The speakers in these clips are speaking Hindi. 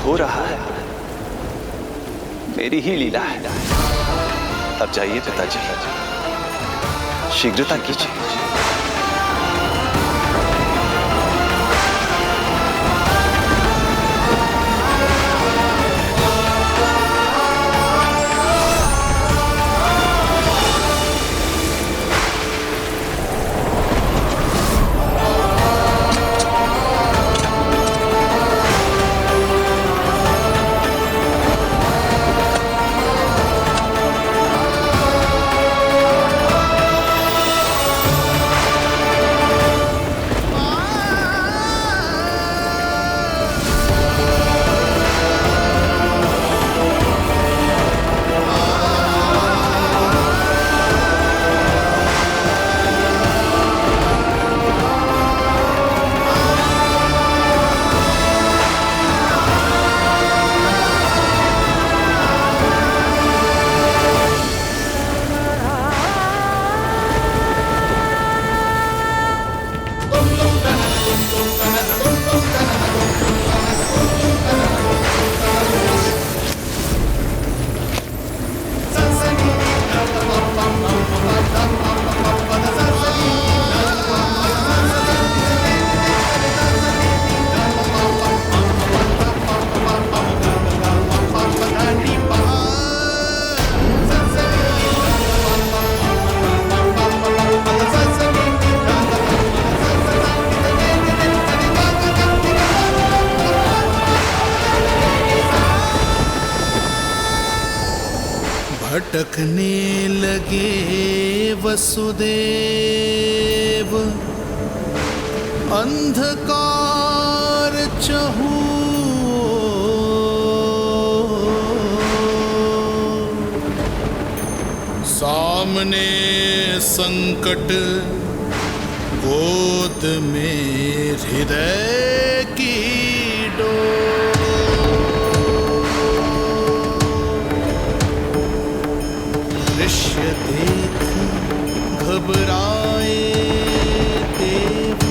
हो रहा है मेरी ही लीला है। अब जाइए पिताजी, शीघ्रता कीजिए। भटकने लगे वसुदेव, अंधकार चहूओर। सामने संकट, गोद में हृदय की डोर। दृश्य देख घबराए देव,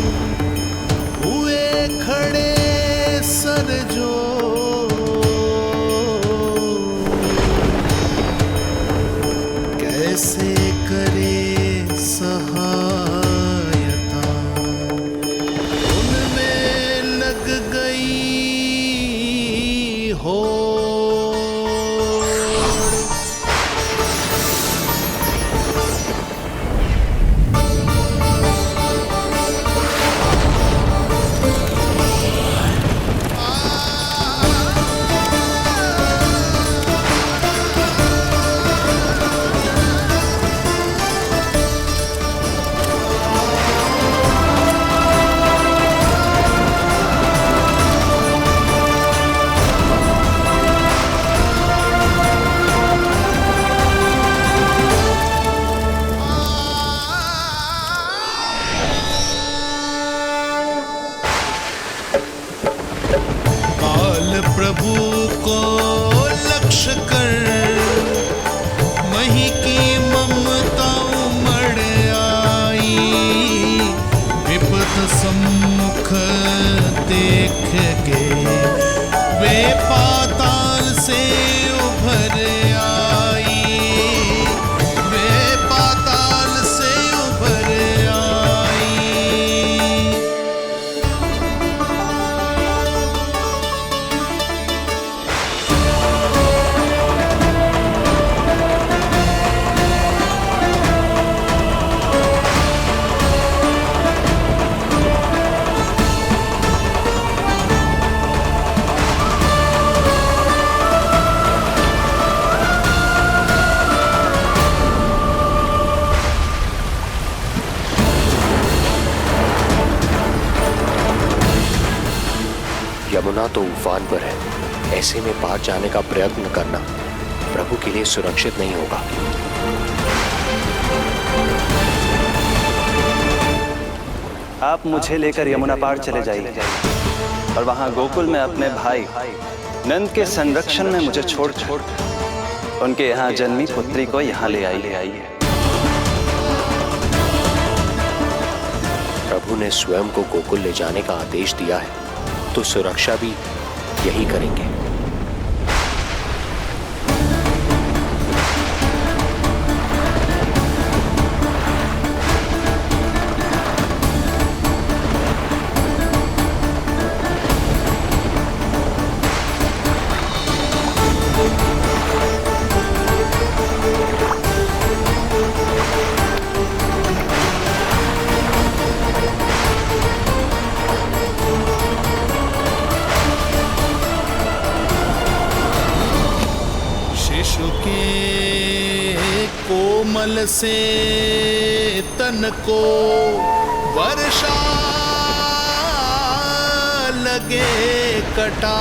हुए खड़े सर जोड़। कैसे करे सहायता, उनमें लग गई हो। प्रभु को लक्ष्य कर मही की ममता उमड़ आई। विपद सम्मुख देख के वे पाताल से उभर आई। वे पाताल से उभर आई। यमुना तो उफान पर है, ऐसे में पार जाने का प्रयत्न करना प्रभु के लिए सुरक्षित नहीं होगा। आप मुझे लेकर यमुना पार चले जाइए और वहां गोकुल में अपने भाई नंद के संरक्षण में मुझे छोड़ उनके यहाँ जन्मी पुत्री को यहाँ ले आइए। प्रभु ने स्वयं को गोकुल ले जाने का आदेश दिया है, तो सुरक्षा भी यही करेंगे। कमल से तन को वर्षा लगे कटार।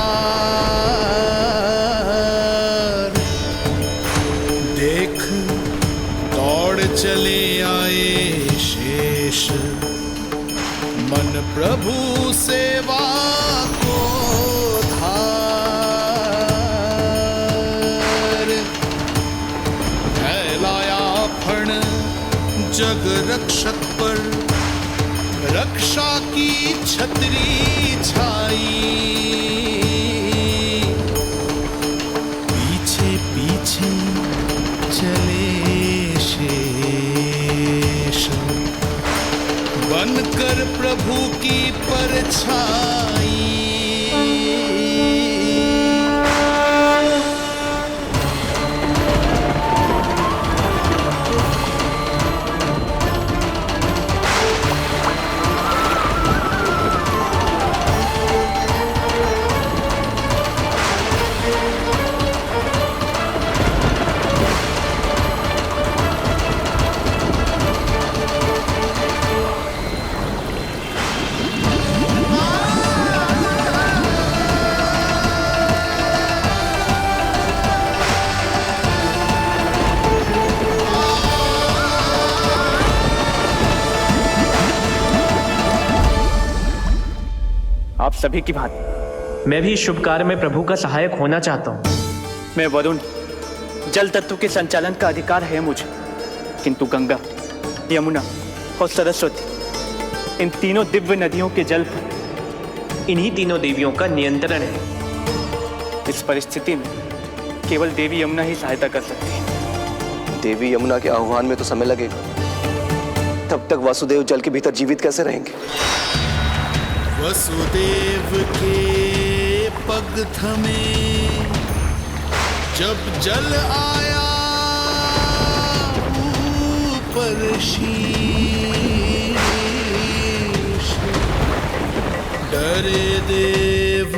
देख दौड़ चले आए शेष, मन प्रभु सेवा को धार। फैलाया फण जग रक्षक पर, रक्षा की छतरी छाई। पीछे पीछे चले शेष, बनकर प्रभु की परछाई। आप सभी की भांति मैं भी इस शुभ कार्य में प्रभु का सहायक होना चाहता हूँ। मैं वरुण, जल तत्व के संचालन का अधिकार है मुझे, किंतु गंगा, यमुना और सरस्वती, इन तीनों दिव्य नदियों के जल पर इन्हीं तीनों देवियों का नियंत्रण है। इस परिस्थिति में केवल देवी यमुना ही सहायता कर सकती है। देवी यमुना के आह्वान में तो समय लगेगा, तब तक वासुदेव जल के भीतर जीवित कैसे रहेंगे? वसुदेव के पग थमे जब जल आया ऊपर शीश। डरे देव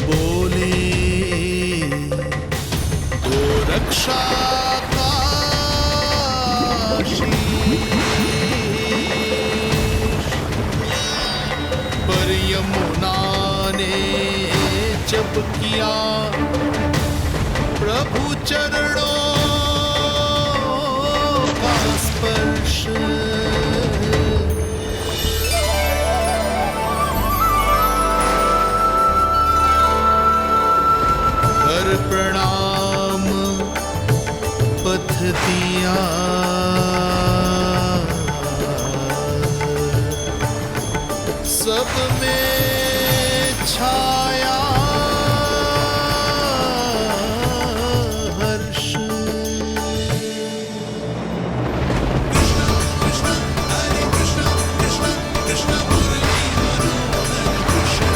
बोले तो रक्षा का यमुना ने जब किया प्रभु चरणों का स्पर्श। कर प्रणाम पथ दिया, सब में छाया हर्ष। कृष्ण हरे कृष्ण कृष्ण कृष्ण मुरली मनोहर कृष्ण।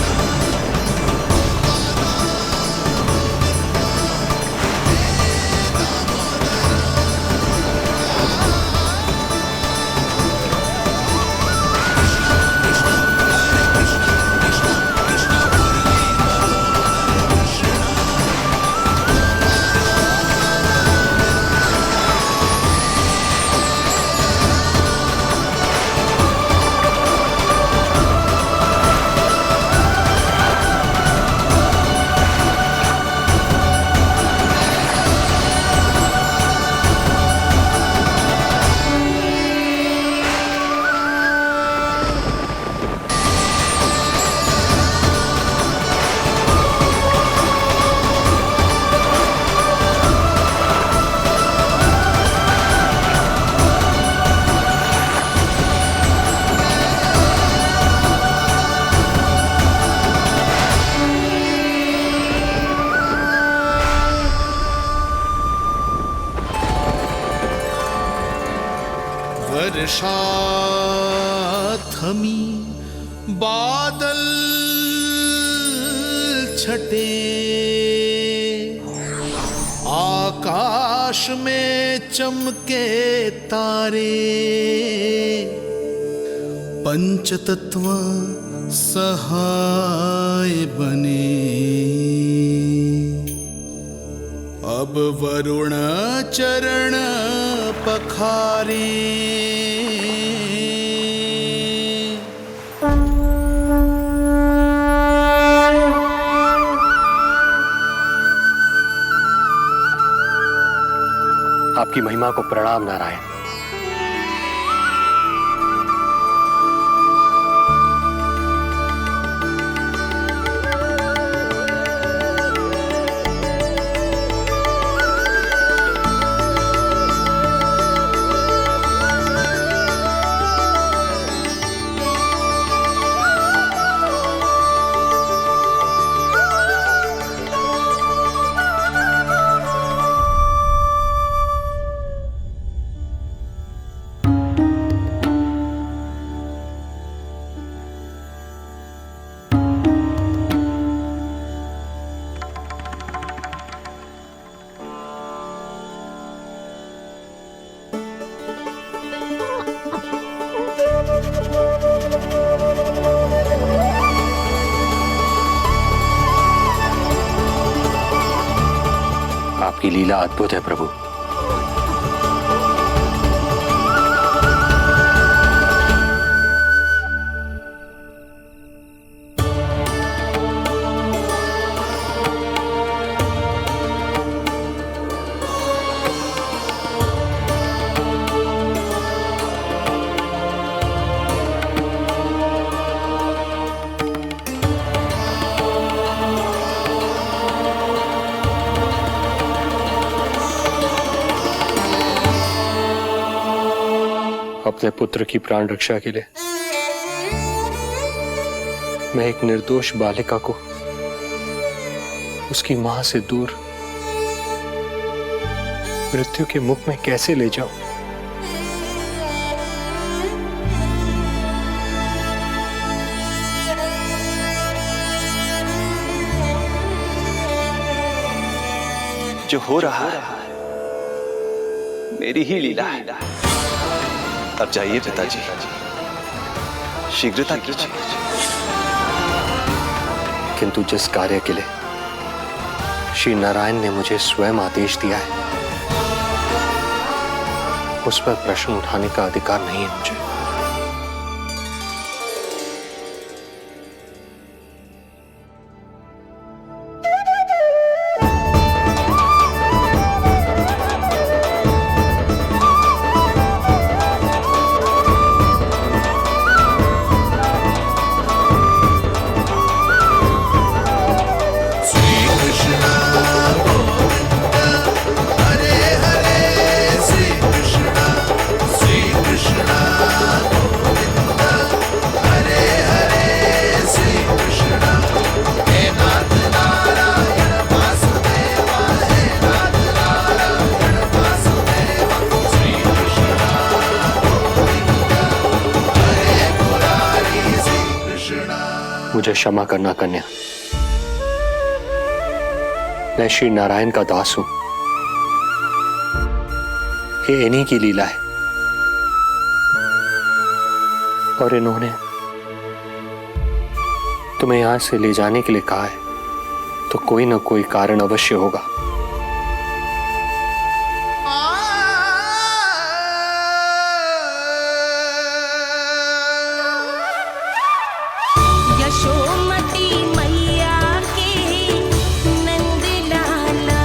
वर्षा थमी, बादल छटे, आकाश में चमके तारे। पंचतत्व सहाय बने, अब वरुण चरण पखारी। आपकी महिमा को प्रणाम नारायण। आपकी लीला अद्भुत है प्रभु। अपने पुत्र की प्राण रक्षा के लिए मैं एक निर्दोष बालिका को उसकी मां से दूर मृत्यु के मुख में कैसे ले जाऊं? जो हो रहा है मेरी ही लीला है। अब जाइए पिताजी, शीघ्रता कीजिए। किंतु जिस कार्य के लिए श्री नारायण ने मुझे स्वयं आदेश दिया है उस पर प्रश्न उठाने का अधिकार नहीं है मुझे। मुझे क्षमा करना कन्या, मैं श्री नारायण का दास हूं। ये इन्हीं की लीला है और इन्होंने तुम्हें यहां से ले जाने के लिए कहा है तो कोई ना कोई कारण अवश्य होगा। यशोमती मैया के नंद लाला,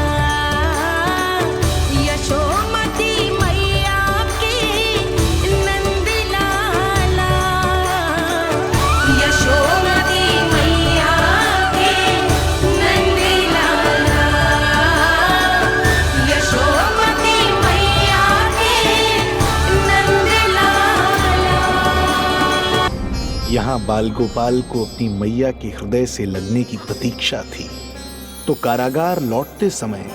यशोमती मैया के नंद लाला, यशोमती मैया के नंद लाला, यशोमती मैया के नंद लाला। यहाँ बाल गोपाल को अपनी मैया के हृदय से लगने की प्रतीक्षा थी, तो कारागार लौटते समय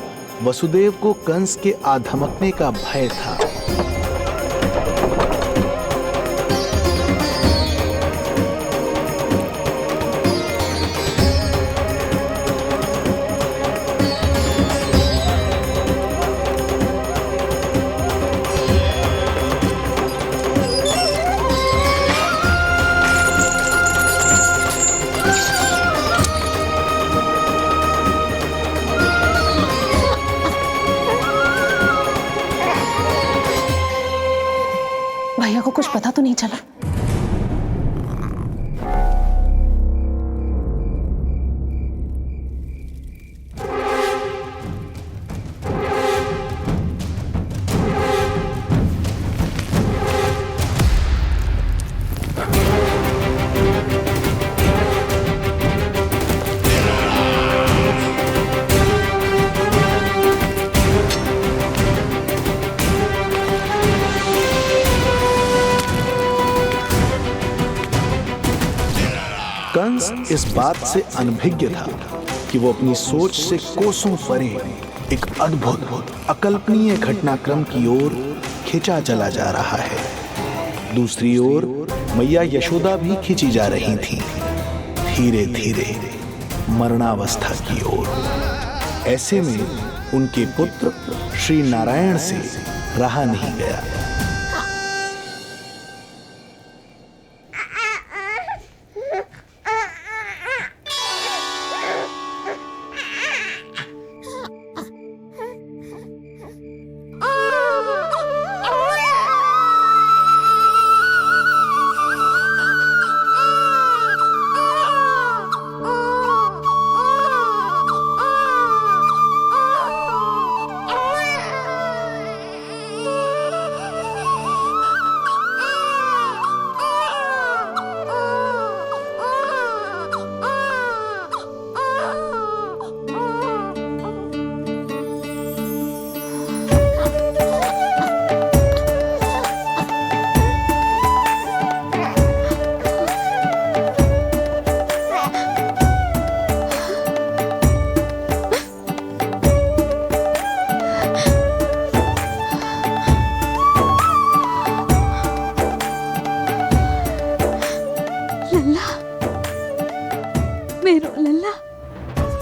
वसुदेव को कंस के आधमकने का भय था। कंस इस बात से अनभिज्ञ था कि वो अपनी सोच से कोसों परे एक अद्भुत अकल्पनीय घटनाक्रम की ओर खिंचा चला जा रहा है। दूसरी ओर मैया यशोदा भी खिंची जा रही थी, धीरे धीरे मरणावस्था की ओर। ऐसे में उनके पुत्र श्री नारायण से रहा नहीं गया।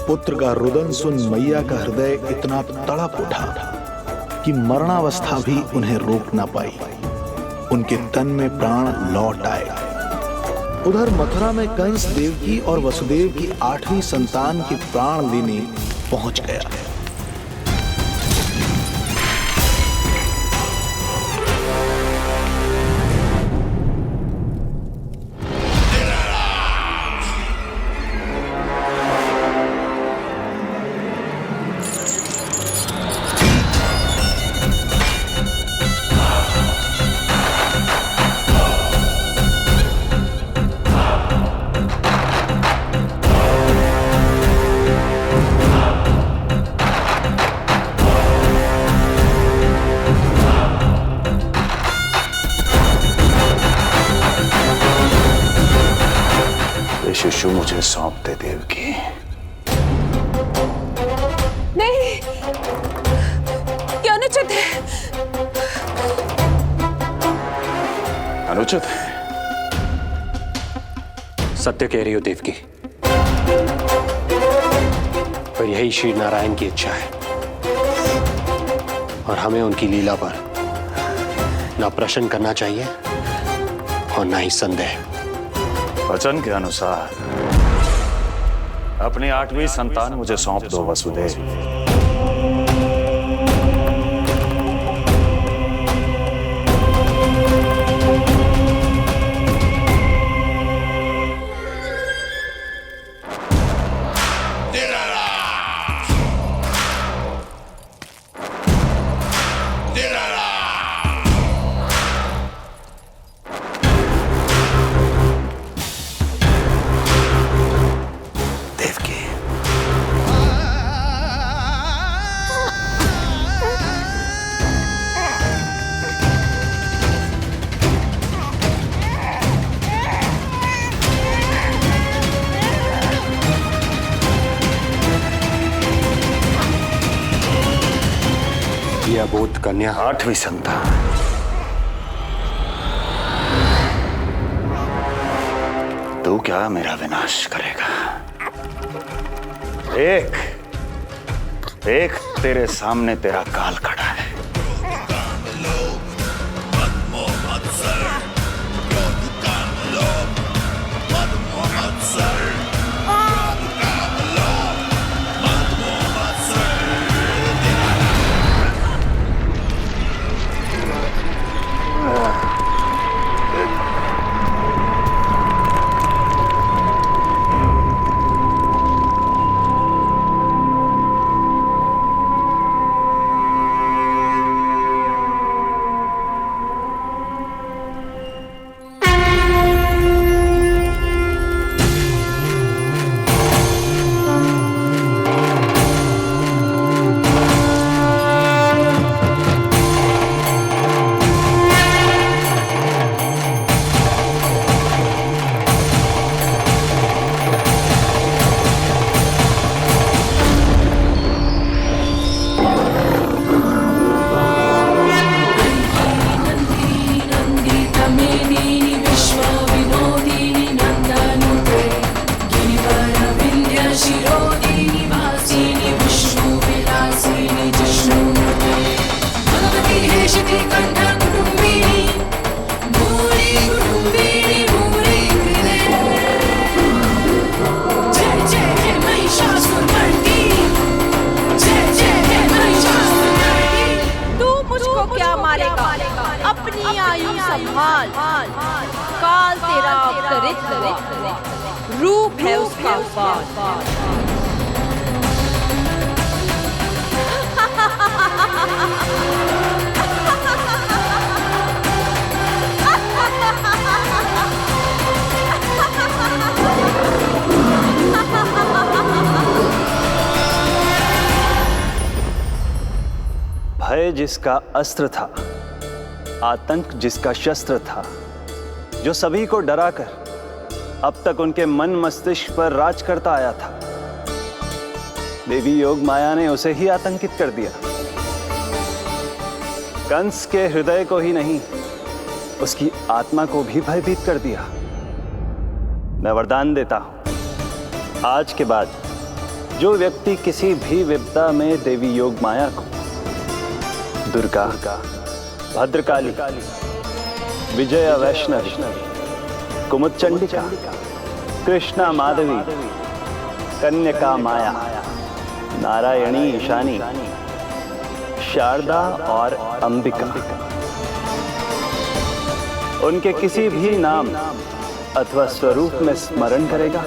पुत्र का रुदन सुन मैया का हृदय इतना तड़प उठा कि मरणावस्था भी उन्हें रोक ना पाई। उनके तन में प्राण लौट आए। उधर मथुरा में कंस देवकी और वसुदेव की 8वीं संतान के प्राण लेने पहुंच गया। शिशु मुझे सौंप दे देवकी। नहीं, क्या अनुचित है? अनुचित है? सत्य कह रही हो देवकी, पर यही श्री नारायण की इच्छा है और हमें उनकी लीला पर ना प्रश्न करना चाहिए और ना ही संदेह। वचन के अनुसार अपनी 8वीं संतान मुझे सौंप दो वसुदेव। यह अबोध कन्या 8वीं संतान तू क्या मेरा विनाश करेगा? एक तेरे सामने तेरा काल खड़ा है। चरित्र रूप है उसका उत्पाद। भय जिसका अस्त्र था, आतंक जिसका शस्त्र था, जो सभी को डराकर अब तक उनके मन मस्तिष्क पर राज करता आया था, देवी योग माया ने उसे ही आतंकित कर दिया। कंस के हृदय को ही नहीं, उसकी आत्मा को भी भयभीत कर दिया। मैं वरदान देता हूं, आज के बाद जो व्यक्ति किसी भी विपदा में देवी योग माया को, दुर्गा, भद्रकाली, विजया वैष्णवी, कुमुदचंडिका, कृष्णा माधवी, कन्यका माया, नारायणी ईशानी, शारदा और अंबिका, उनके किसी भी नाम अथवा स्वरूप में स्मरण करेगा,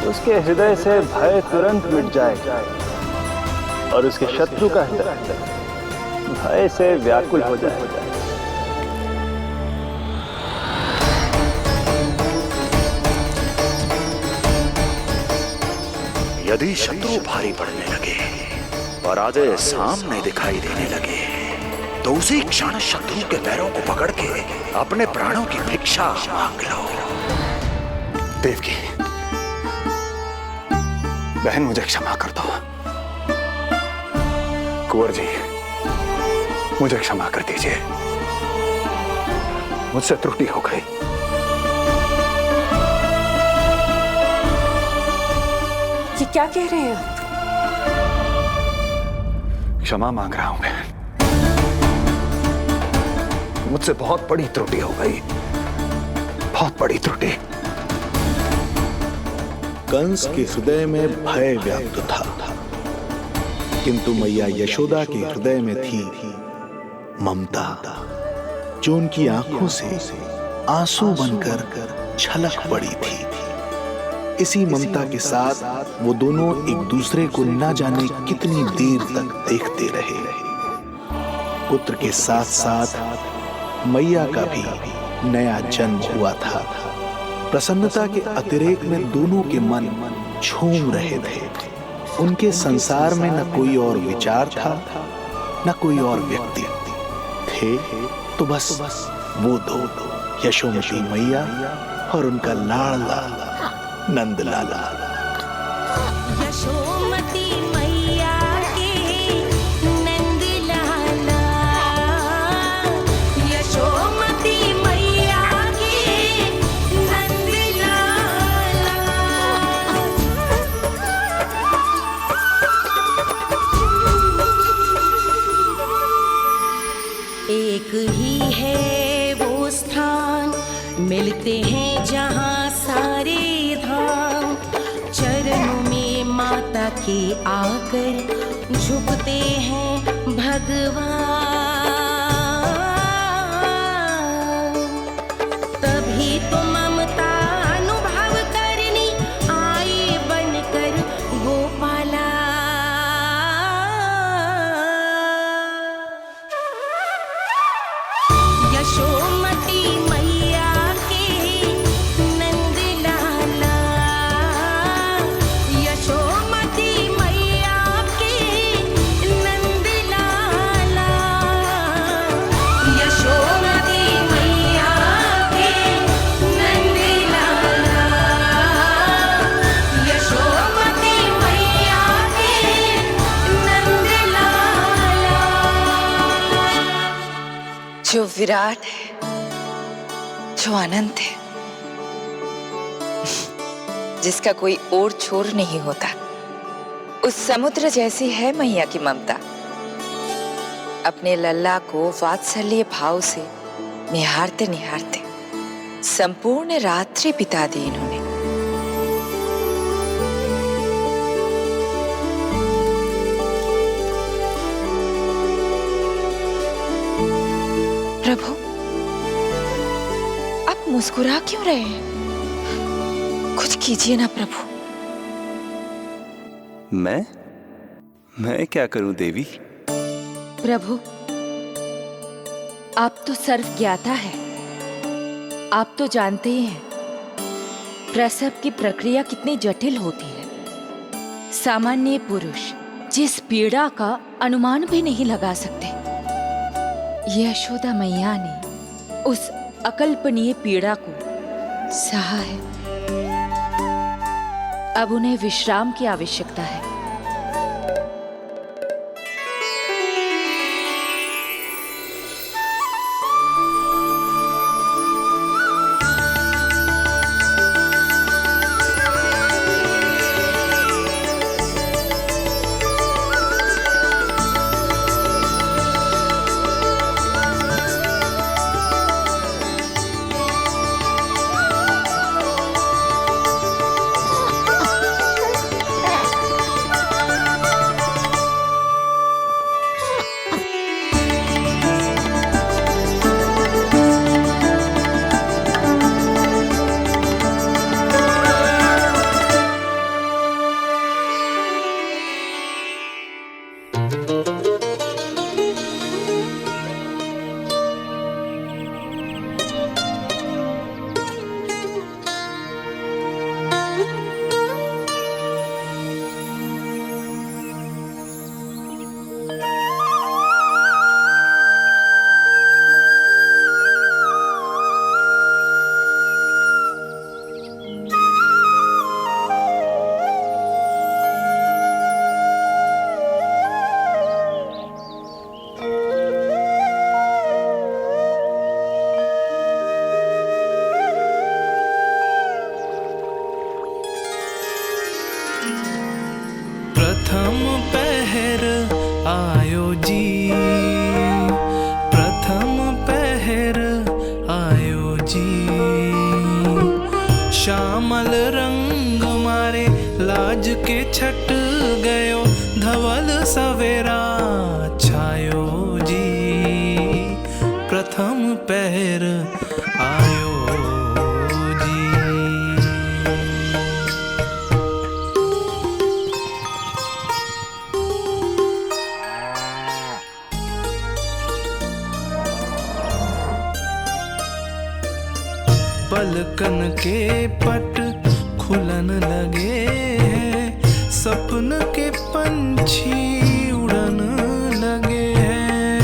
उसके हृदय से भय तुरंत मिट जाएगा और उसके शत्रु का हृदय भय से व्याकुल हो जाएगा। यदि शत्रु भारी पड़ने लगे और आधे सामने दिखाई देने लगे तो उसी क्षण शत्रु के पैरों को पकड़ के अपने प्राणों की भिक्षा मांग लो। देवकी, बहन मुझे क्षमा कर दो। कुंवर जी, मुझे क्षमा कर दीजिए, मुझसे त्रुटि हो गई। ये क्या कह रहे हैं आप? क्षमा मांग रहा हूं बहन, मुझसे बहुत बड़ी त्रुटि हो गई, बहुत बड़ी त्रुटि। कंस के हृदय में भय व्याप्त था, किंतु मैया यशोदा के हृदय में थी ममता, जो उनकी आंखों से आंसू बनकर छलक पड़ी थी। इसी ममता के साथ वो दोनों एक दूसरे को न जाने कितनी देर तक देखते रहे। पुत्र के साथ साथ मैया का भी नया जन्म हुआ था। प्रसन्नता के अतिरेक में दोनों के मन झूम रहे थे। उनके संसार में न कोई और विचार था, न कोई और व्यक्ति थे, तो बस वो दो, यशोमती मैया और उनका लाडला नंद लाला। यशोमती मैया के नंद लाला, यशोमती मैया के नंद लाला। एक ही है वो स्थान, मिलते हैं जहाँ सारे धाम। चरणों में माता के आकर झुकते हैं भगवान। तभी तो ममता अनुभव करनी आए बनकर गोपाला। यशोमती मैया के नंद लाला, यशोमती मैया के नंद लाला, यशोमती मैया के नंद लाला, यशोमती मैया के नंद लाला। जो विराट है, जो अनंत है, जिसका कोई ओर छोर नहीं होता, उस समुद्र जैसी है मैया की ममता। अपने लल्ला को वात्सल्य भाव से निहारते निहारते संपूर्ण रात्रि बिता दी इन्होंने। प्रभु, आप मुस्कुरा क्यों रहे हैं? कुछ कीजिए ना प्रभु। मैं क्या करूं देवी? प्रभु, आप तो सर्व ज्ञाता है। आप तो जानते ही हैं प्रसव की प्रक्रिया कितनी जटिल होती है। सामान्य पुरुष जिस पीड़ा का अनुमान भी नहीं लगा सकते, यशोदा मैया ने उस अकल्पनीय पीड़ा को सहा है। अब उन्हें विश्राम की आवश्यकता है। प्रथम पहर आयो जी, प्रथम पहर आयो जी। श्यामल रंग मारे लाज के छट गयो, धवल सवेरा छायो जी। प्रथम पहर आयो जी। पलकन के पट खुलन लगे हैं, सपन के पंछी उड़न लगे हैं।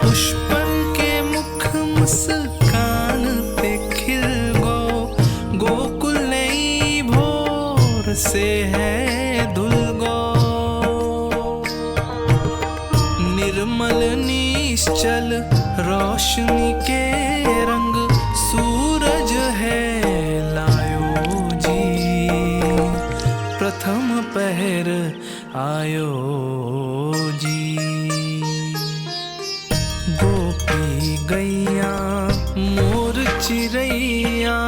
पुष्पन के मुख मुस्कान ते खिल गो, गोकुल नई भोर से है धुल गो। निर्मल निश्चल रोशनी के रंग सूरज है लायो जी। प्रथम पहर आयो जी। गोपी गैया मोर चिड़ैया,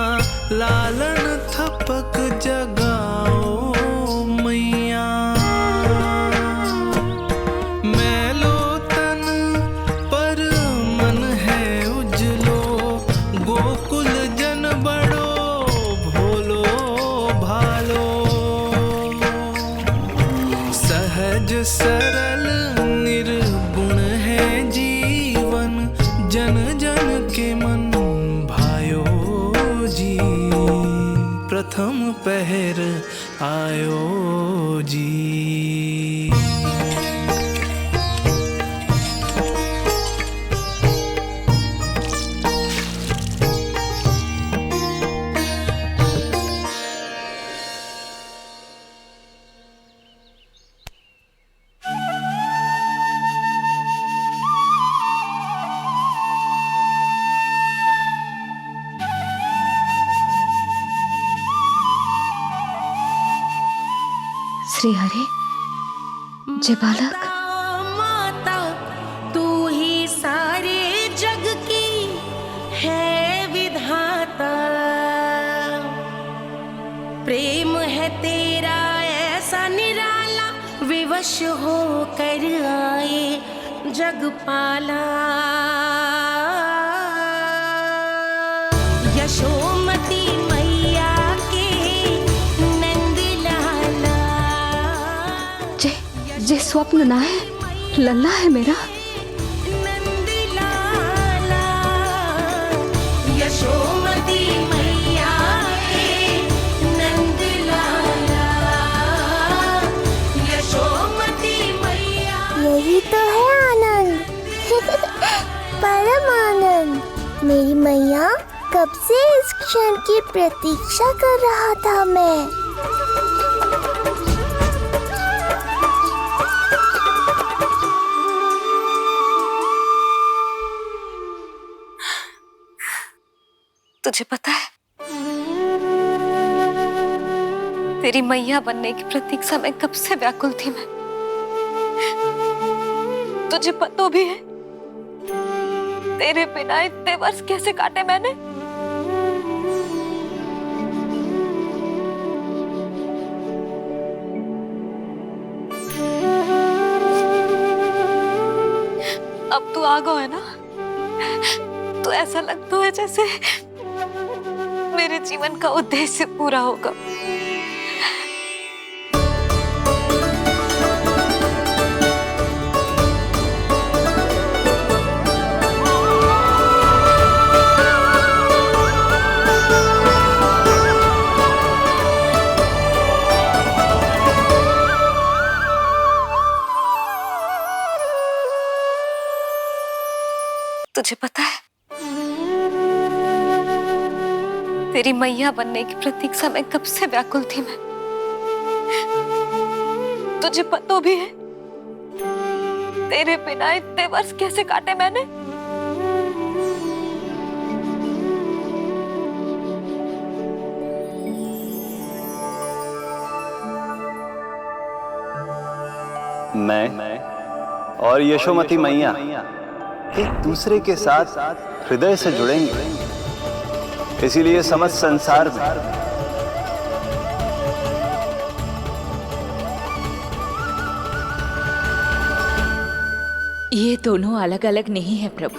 लालन थपक जगाओ मैया। मैलो तन पर मन है उजलो, गोकुल जन बड़ो भोलो भालो। सहज सरल निर्गुण है जीवन, जन जन के मन भायो जी। प्रथम पहर आयो जी। श्री हरे, जय बालक। माता तू ही सारे जग की है विधाता। प्रेम है तेरा ऐसा निराला, विवश हो कर आए जग पाला। यशोमती मैया के नंद लाला। जे स्वप्न ना है, लल्ला है मेरा। नंद लाला यशोमती मैया के नंद लाला। यशोमती मैया। यही तो है आनंद। परम आनंद। मेरी मैया, कब से इस क्षण की प्रतीक्षा कर रहा था मैं। तुझे पता है, तेरी मैया बनने की प्रतीक्षा में कब से व्याकुल थी मैं। तुझे पता भी है तेरे बिना इतने वर्ष कैसे काटे मैंने। अब तू आ गया है ना, तो ऐसा लगता है जैसे मेरे जीवन का उद्देश्य पूरा होगा। तुझे पता है, तेरी मैया बनने की प्रतीक्षा में कब से व्याकुल थी मैं। तुझे पता भी है तेरे बिना इतने वर्ष कैसे काटे मैंने। मैं और यशोमती मैया एक दूसरे के साथ हृदय से जुड़ेंगे, इसीलिए समस्त संसार में ये दोनों अलग अलग नहीं है प्रभु।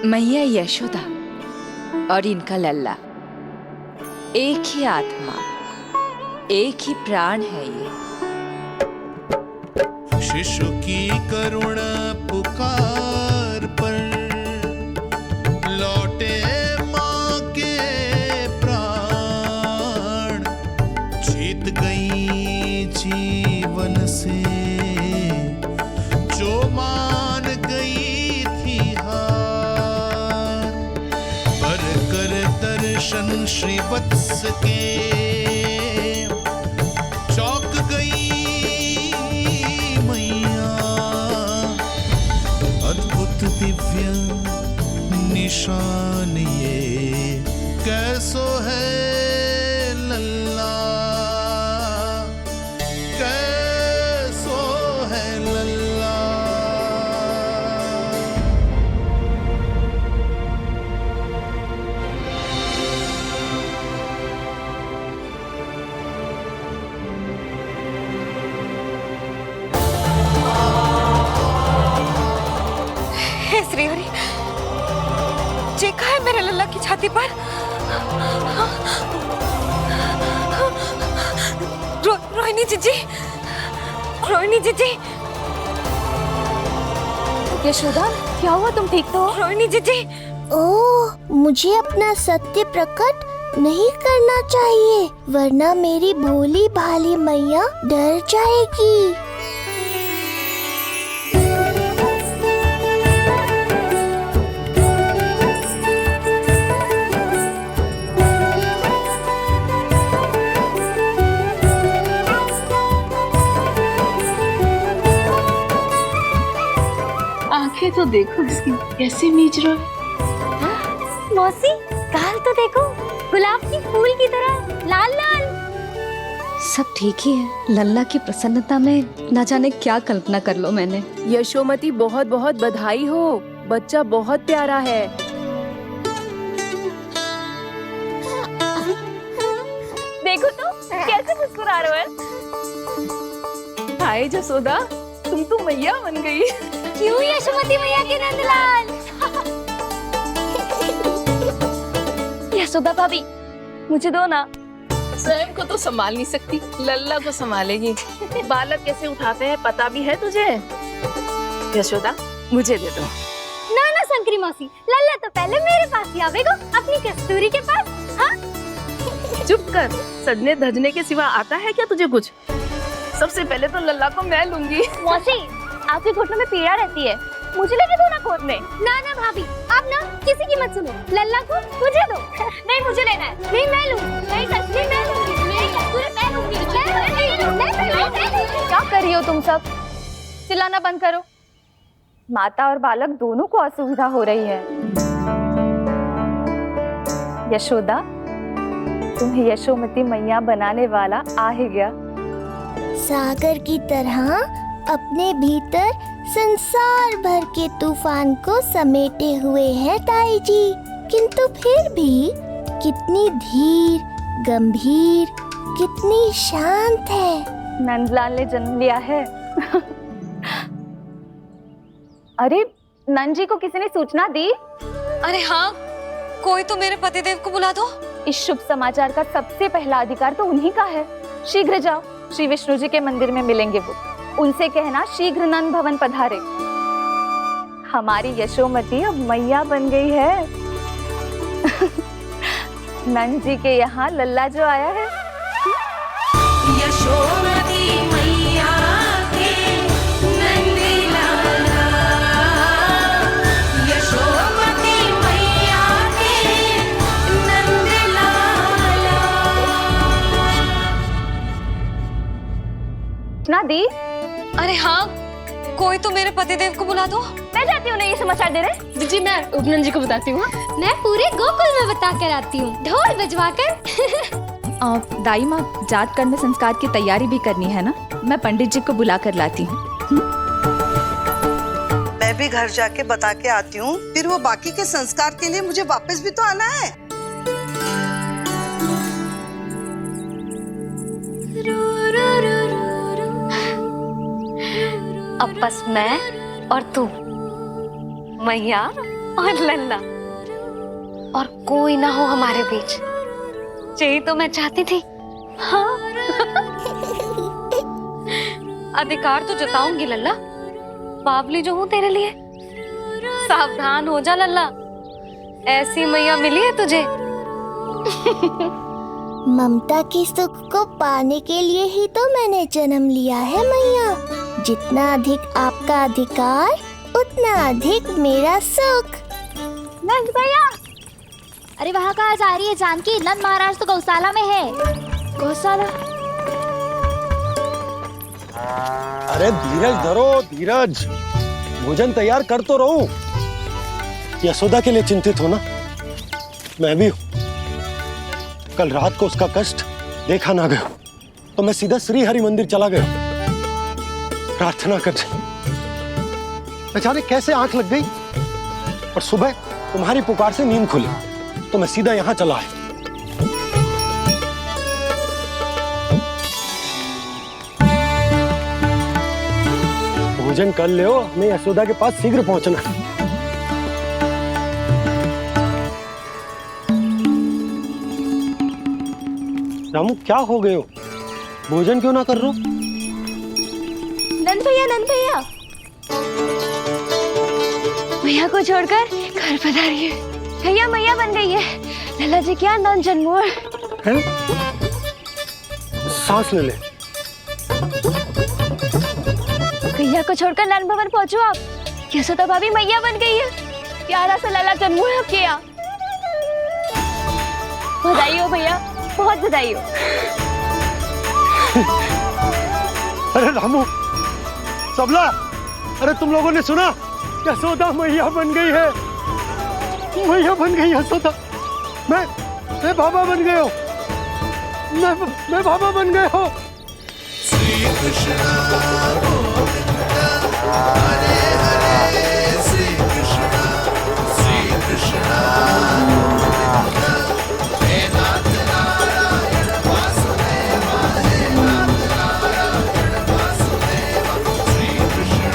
मैया यशोदा और इनका लल्ला एक ही आत्मा, एक ही प्राण है ये। शिशु की करुण पुकार पर लौटे माँ के प्राण, जीत गई जीवन से जो मान गई थी हार। पर कर दर्शन श्री वत्स के चौक गई दिव्य निशान ये कैसो है लल्ला, कैसो है लल्ला। श्रीहरि, चेखा है मेरे लल्ला की छाती पर। रोहिणी जीजी, रोहिणी जीजी। यशोदा, क्या हुआ? तुम ठीक तो? रोहिणी जीजी। ओह, मुझे अपना सत्य प्रकट नहीं करना चाहिए, वरना मेरी भोली भाली मैया डर जाएगी। आंखें तो देखो इसकी कैसे मीच रहा है। मौसी, गाल तो देखो, गुलाब की फूल की तरह लाल लाल। सब ठीक ही है। लल्ला की प्रसन्नता में न जाने क्या कल्पना कर लो मैंने। यशोमती, बहुत बहुत बधाई हो, बच्चा बहुत प्यारा है। देखो तो कैसे मुस्कुरा रहे हो। हाय जसोदा, तुम तो मैया बन गई। क्यों यशोमती मैया के नंदलाल? यशोदा भाभी मुझे दो ना। स्वयं को तो संभाल नहीं सकती, लल्ला को संभालेगी। बालक कैसे उठाते हैं पता भी है तुझे? यशोदा मुझे दे दो। ना ना शंकरी मौसी, लल्ला तो पहले मेरे पास ही आवेगा, अपनी कस्तूरी के पास। हाँ चुप कर, सजने धजने के सिवा आता है क्या तुझे कुछ? सबसे पहले तो लल्ला को मैं लूंगी। मौसी, आपके घुटनों में पीड़ा रहती है, मुझे लेके दो ना गोद में। ना ना भाभी, आप ना किसी की मत सुनो, लल्ला को मुझे दो। नहीं मुझे लेना है। नहीं मैं लूंगी। नहीं कस्तूरी मैं लूंगी। नहीं कस्तूरी मैं लूंगी। क्या कर रही हो तुम सब? चिल्लाना बंद करो। माता और बालक दोनों को असुविधा हो रही है। यशोदा, तुम्हें यशोमती मैया बनाने वाला आ ही गया। सागर की तरह अपने भीतर संसार भर के तूफान को समेटे हुए हैं ताई जी, किंतु फिर भी कितनी धीर, गंभीर, कितनी शांत है। नंदलाल ने जन्म लिया है। अरे नंद जी को किसी ने सूचना दी? अरे हाँ, कोई तो मेरे पतिदेव को बुला दो। इस शुभ समाचार का सबसे पहला अधिकार तो उन्हीं का है। शीघ्र जाओ, श्री विष्णु जी के मंदिर में मिलेंगे वो। उनसे कहना शीघ्र नंद भवन पधारे। हमारी यशोमती अब मैया बन गई है। नंद जी के यहाँ लल्ला जो आया है। यशोमती मैया के नंद लाला, यशोमती मैया के नंद लाला। ना दी? अरे हाँ, कोई तो मेरे पतिदेव को बुला दो। मैं जाती हूँ, नहीं ये समाचार दे रहे। जी मैं उपनंद जी को बताती हूँ। मैं पूरे गोकुल में बता कर आती हूँ, ढोल बजवा कर। दाई माँ, जात कर्म संस्कार की तैयारी भी करनी है ना, मैं पंडित जी को बुला कर लाती हूँ। मैं भी घर जाके बता के आती हूँ, फिर वो बाकी के संस्कार के लिए मुझे वापस भी तो आना है। अब बस मैं और तू, मैया और लल्ला, और कोई ना हो हमारे बीच। यही तो मैं चाहती थी। हाँ। अधिकार तो जताऊंगी लल्ला, बावली जो हूँ तेरे लिए। सावधान हो जा लल्ला, ऐसी मैया मिली है तुझे। ममता की सुख को पाने के लिए ही तो मैंने जन्म लिया है मैया। जितना अधिक आपका अधिकार, उतना अधिक मेरा सुख। नंद भैया, अरे वहाँ कहाँ जा रही है जानकी? नंद महाराज तो गौशाला में है। गौशाला? अरे धीरज धरो, धीरज। भोजन तैयार कर तो रहो। यशोदा के लिए चिंतित हो ना? मैं भी हूँ। कल रात को उसका कष्ट देखा ना गया, तो मैं सीधा श्री हरि मंदिर चला गया प्रार्थना करने। अचानक कैसे आंख लग गई और सुबह तुम्हारी पुकार से नींद खुली, तो मैं सीधा यहाँ चला आया। भोजन कर ले, हमें यशोदा के पास शीघ्र पहुंचना है। रामू, क्या हो गए हो? भोजन क्यों ना कर रहे हो? नंद भैया, नंद भैया, मैया को छोड़कर घर पधारी है। भैया मैया बन गई है। लल्ला जी क्या नव जन्मोर है? सांस ले ले। भैया को छोड़कर नंद भवन पहुंचो आप। यशोदा भाभी मैया बन गई है। प्यारा सा लल्ला जन्मोर आपके यहाँ। बधाई हो भैया, बहुत बधाई हो। अरे रामू, सबला, अरे तुम लोगों ने सुना? यशोदा मैया बन गई है। मैया बन गई यशोदा। मैं बाबा बन गया हूँ। मैं बाबा बन गया हूँ। श्री कृष्ण गोविंदा, हरे हरे, श्री कृष्ण गोविंदा, हे नाथ नारायण वासुदेव, हे नाथ नारायण वासुदेव, श्री कृष्ण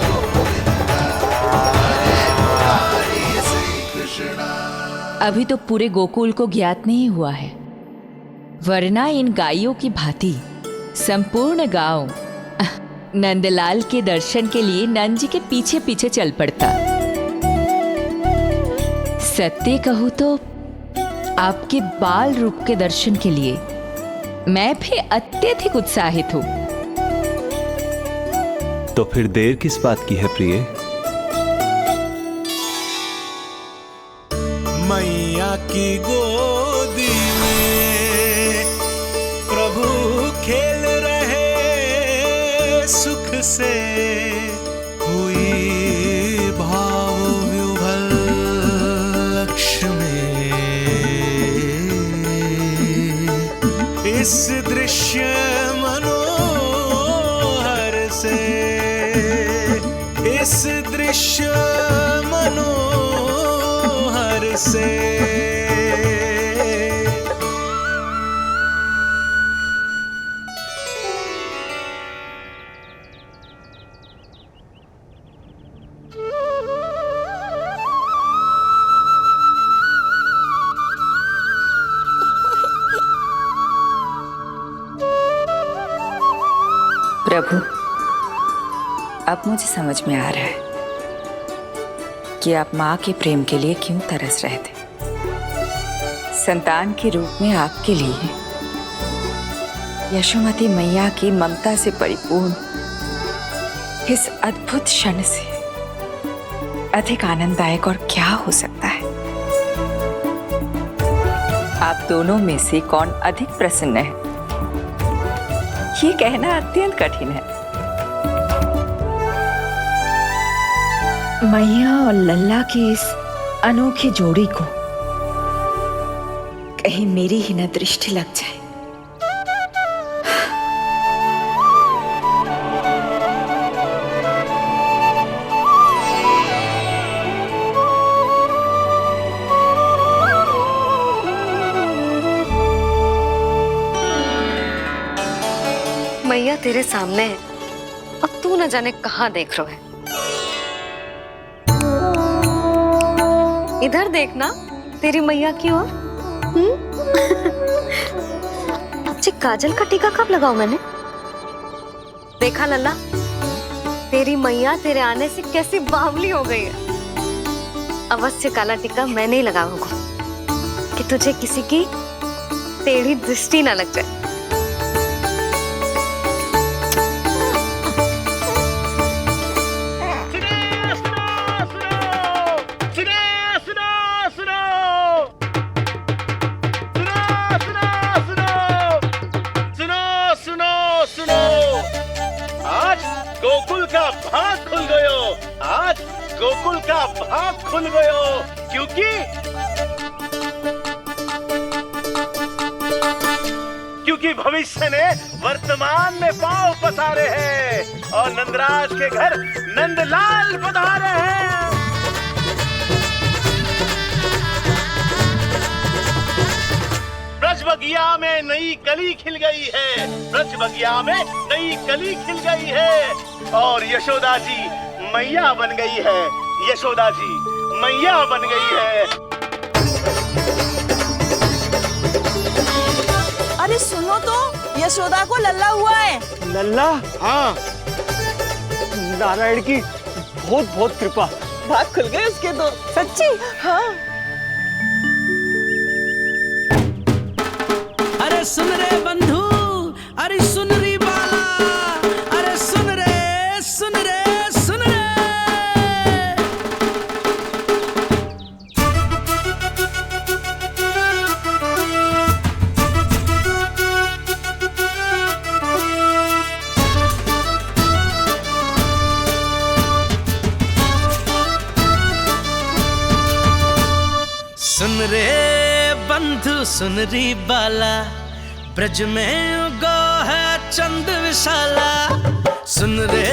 गोविंदा, हरे मुरारी, श्री कृष्ण। अभी तो पूरे गोकुल को ज्ञात नहीं हुआ है, वरना इन गायों की भांति संपूर्ण गांव नंदलाल के दर्शन के लिए नंद जी के पीछे पीछे चल पड़ता। सत्य कहूं तो आपके बाल रूप के दर्शन के लिए मैं भी अत्यधिक उत्साहित हूं। तो फिर देर किस बात की है प्रिय? मैया की गोदी में प्रभु खेल रहे सुख से, हुई भाव विह्वल लक्ष्य में। इस दृश्य मनोहर से, इस दृश्य मनोहर से प्रभु, अब मुझे समझ में आ रहा है कि आप माँ के प्रेम के लिए क्यों तरस रहे थे। संतान के रूप में आपके लिए यशोमती मैया की ममता से परिपूर्ण इस अद्भुत क्षण से अधिक आनंददायक और क्या हो सकता है। आप दोनों में से कौन अधिक प्रसन्न है, ये कहना अत्यंत कठिन है। मैया और लल्ला की इस अनोखी जोड़ी को कहीं मेरी ही न दृष्टि लग जाए। मैया तेरे सामने है और तू न जाने कहाँ देख रहा है। इधर देखना तेरी मैया की ओर। अच्छी काजल का टीका कब लगाऊं मैंने? देखा लल्ला, तेरी मैया तेरे आने से कैसी बावली हो गई है। अवश्य काला टीका मैंने ही लगाया होगा कि तुझे किसी की टेढ़ी दृष्टि ना लग जाए। गोकुल का भाग खुल गयो, आज गोकुल का भाग खुल गयो, क्योंकि भविष्य ने वर्तमान में पांव पसारे हैं और नंदराज के घर नंदलाल पधारे हैं। ब्रज बगिया में नई कली खिल गई है, ब्रज बगिया में नई कली खिल गई है और यशोदा जी मैया बन गई है, यशोदा जी मैया बन गई है। अरे सुनो तो, यशोदा को लल्ला हुआ है। लल्ला? हाँ। नारायण की बहुत बहुत कृपा। भाग खुल गए उसके तो। सच्ची? हाँ। अरे सुन रे बंधु, अरे सुन री बाला, अरे सुन रे, सुन रे, सुन रे। सुन रे बंधु, सुन री बाला, ब्रज में उगो है चंद विशाला। सुन रे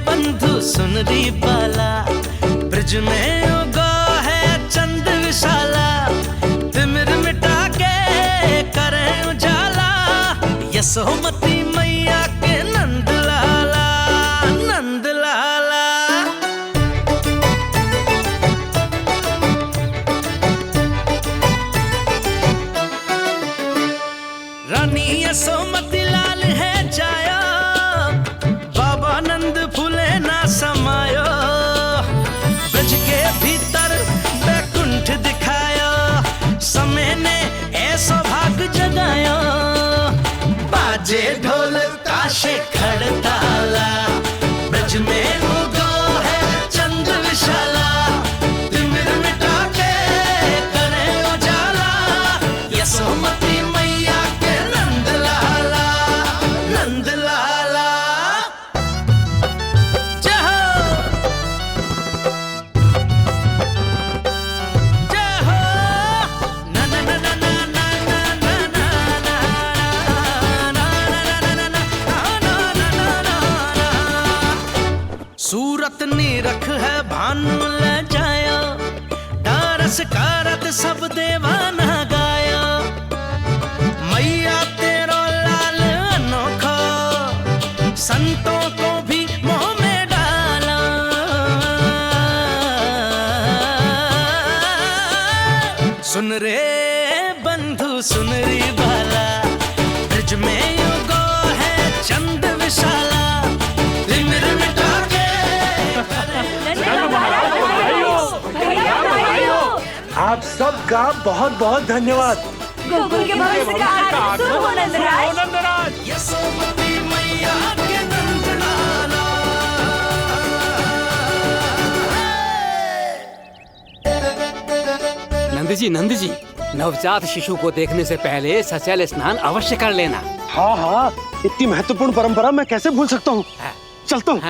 बंधु, सुन री बाला, ब्रज में उगो है चंद विशाला। तिमिर मिटा के करें उजाला, यशोमती मैया के नंद लाला, नंद लाला। यशोमती लाल है जायो, बाबा नंद फूले ना समायो, ब्रज के भीतर बैकुंठ दिखायो, समय ने ऐसा भाग जगायो, बाजे ढोल ताशे खड़ताला, ब्रज में उगो है चंद विशाला, तिमिर मिटा के करे उजाला, यशोमती मैया के नंद लाला, नंद लाला। जय हो, जय हो, ना ना ना ना ना ना ना ना ना सूरत निरख है भानु ले जायो, डारस कारत सब देवाना गायो, मैया तेरो लाल अनोखा, संतों को भी मोह में डाला, सुन रे बंधु सुन री बाला, ब्रज में युगो है चंद विशाला, तिमिर मिटा के आप सबका बहुत बहुत धन्यवाद। गोकुल के भविष्य का आरंभ शुभ हो नंदराज। यशोमती मैया के नंद लाला। नंद जी, नवजात शिशु को देखने से पहले सचैल स्नान अवश्य कर लेना। हाँ हाँ, इतनी महत्वपूर्ण परंपरा मैं कैसे भूल सकता हूँ। चलता हूँ।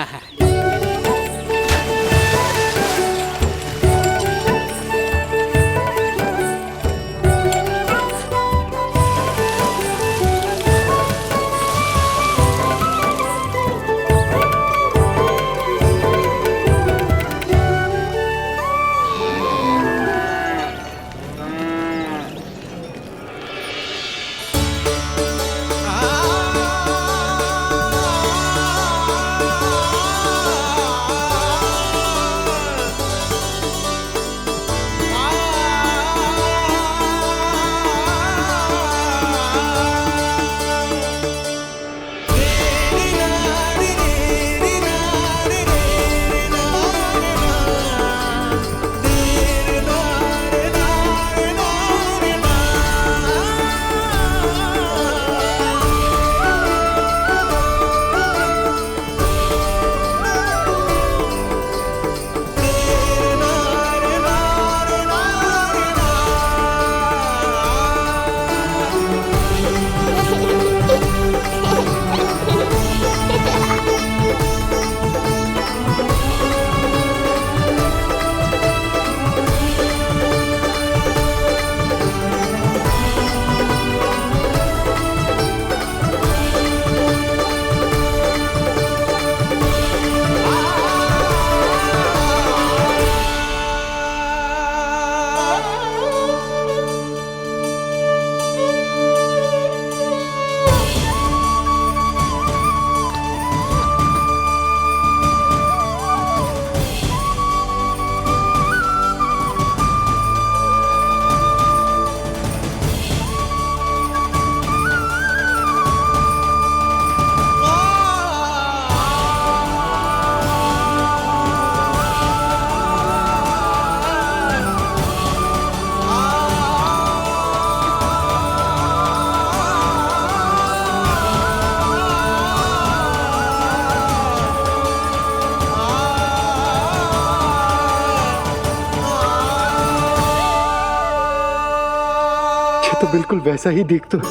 तो बिल्कुल वैसा ही दिखता है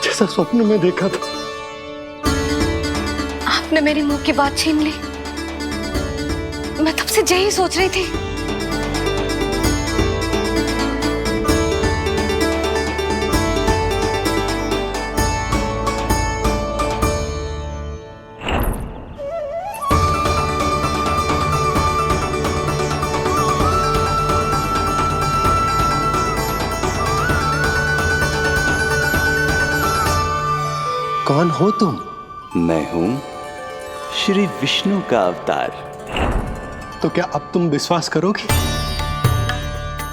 जैसा स्वप्न में देखा था। आपने मेरी मुंह की बात छीन ली। मैं तब से यही सोच रही थी। कौन हो तुम? मैं हूं श्री विष्णु का अवतार। तो क्या अब तुम विश्वास करोगे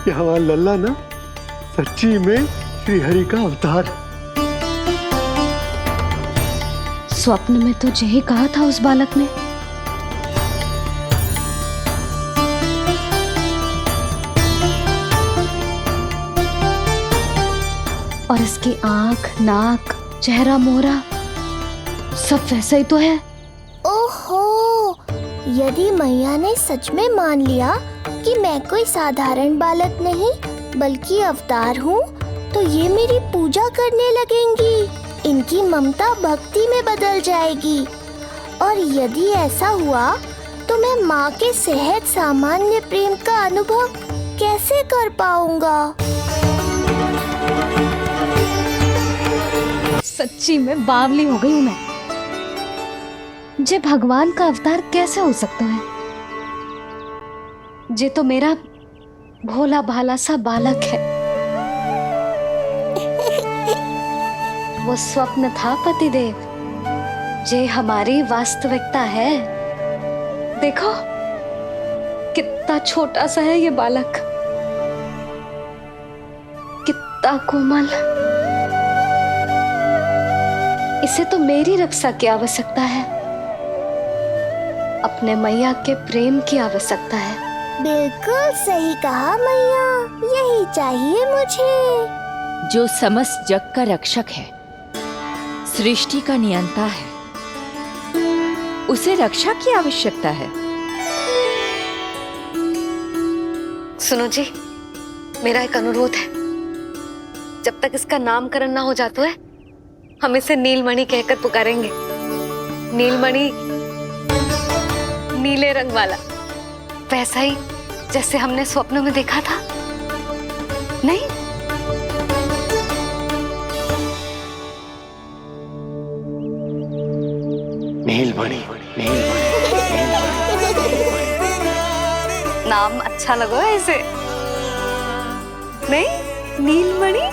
कि हमारा लल्ला ना सच्ची में श्री हरि का अवतार? स्वप्न में तो यही कहा था उस बालक ने। और इसकी आंख, नाक, चेहरा, मोहरा सब वैसा ही तो है। ओहो, यदि मैया ने सच में मान लिया कि मैं कोई साधारण बालक नहीं बल्कि अवतार हूँ, तो ये मेरी पूजा करने लगेंगी। इनकी ममता भक्ति में बदल जाएगी। और यदि ऐसा हुआ तो मैं माँ के सहज सामान्य प्रेम का अनुभव कैसे कर पाऊंगा? सच्ची में बावली हो गई हूँ मैं। जे भगवान का अवतार कैसे हो सकता है? जे तो मेरा भोला भाला सा बालक है। वो स्वप्न था पतिदेव, जे हमारी वास्तविकता है। देखो कितना छोटा सा है ये बालक, कितना कोमल। इसे तो मेरी रक्षा की आवश्यकता है, अपने मैया के प्रेम की आवश्यकता है। बिल्कुल सही कहा मैया, यही चाहिए मुझे। जो समस्त जग का रक्षक है, सृष्टि का नियंता है, उसे रक्षा की आवश्यकता है। सुनो जी, मेरा एक अनुरोध है। जब तक इसका नामकरण ना हो जाता है, हम इसे नीलमणि कहकर पुकारेंगे। नीलमणि, नीले रंग वाला, वैसा ही जैसे हमने स्वप्न में देखा था। नहीं? नीलमणि, नाम अच्छा लगा है इसे, नहीं? नीलमणि।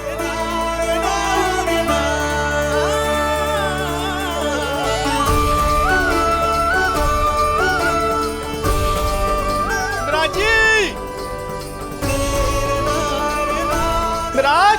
राज,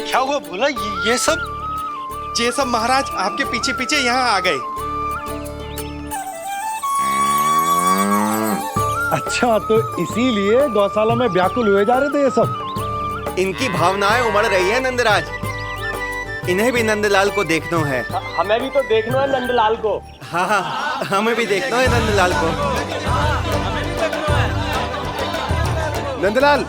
क्या हुआ भोला? ये सब महाराज आपके पीछे पीछे यहाँ आ गए। अच्छा, तो इसीलिए गौशाला में व्याकुल हुए जा रहे थे ये सब। इनकी भावनाएं उमड़ रही है नंदराज। इन्हें भी नंदलाल को देखना है। हमें भी तो देखना है नंदलाल को। हाँ, हमें भी देखना है नंदलाल को। नंदलाल,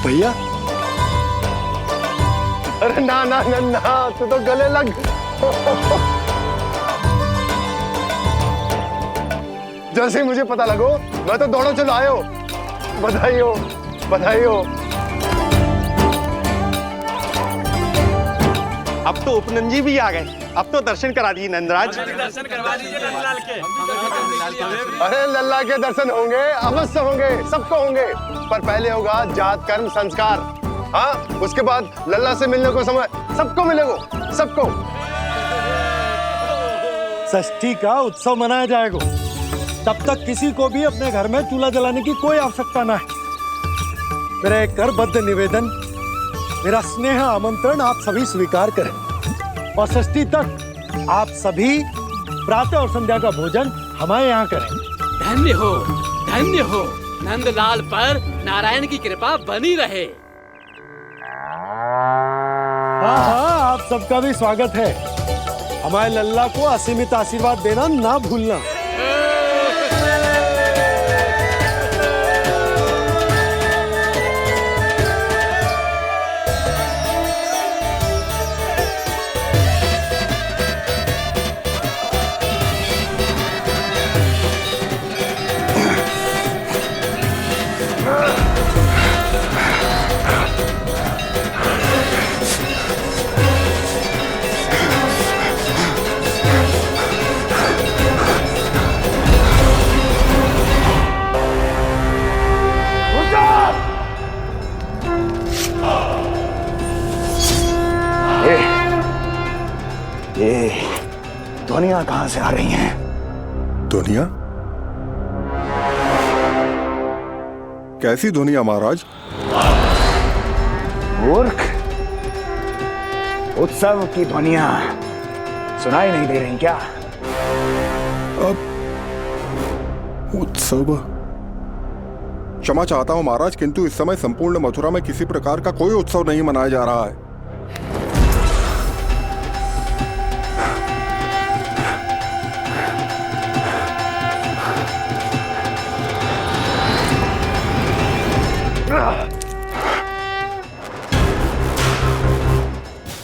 भैया। अरे ना ना ना ना, तू तो गले लग। जैसे ही मुझे पता लगो, मैं तो दौड़ो चलो आयो। बधाई हो, बधाई हो। अब तो उपनंद भी आ गए। अब तो दर्शन करा दिए नंदराज। दर्शन करवा दीजिए नंदलाल के। अरे लल्ला के दर्शन होंगे, अवश्य होंगे, सबको होंगे। पर पहले होगा जात कर्म संस्कार। हाँ, उसके बाद लल्ला से मिलने को समय सबको मिलेगा, सबको। षष्ठी का उत्सव मनाया जाएगा। तब तक किसी को भी अपने घर में चूल्हा जलाने की कोई आवश्यकता ना है। मेरा एक करबद्ध निवेदन, मेरा स्नेह आमंत्रण आप सभी स्वीकार करें। और षष्ठी तक आप सभी प्रातः और संध्या का भोजन हमारे यहाँ करें। धन्य हो, धन्य हो। नंदलाल पर नारायण की कृपा बनी रहे। हाँ हाँ, आप सबका भी स्वागत है। हमारे लल्ला को असीमित आशीर्वाद देना ना भूलना। ध्वनियां कहां से आ रही हैं? ध्वनियां? कैसी ध्वनियां महाराज? मूर्ख, उत्सव की ध्वनियां सुनाई नहीं दे रही क्या? अब उत्सव? क्षमा चाहता हूं महाराज, किंतु इस समय संपूर्ण मथुरा में किसी प्रकार का कोई उत्सव नहीं मनाया जा रहा है।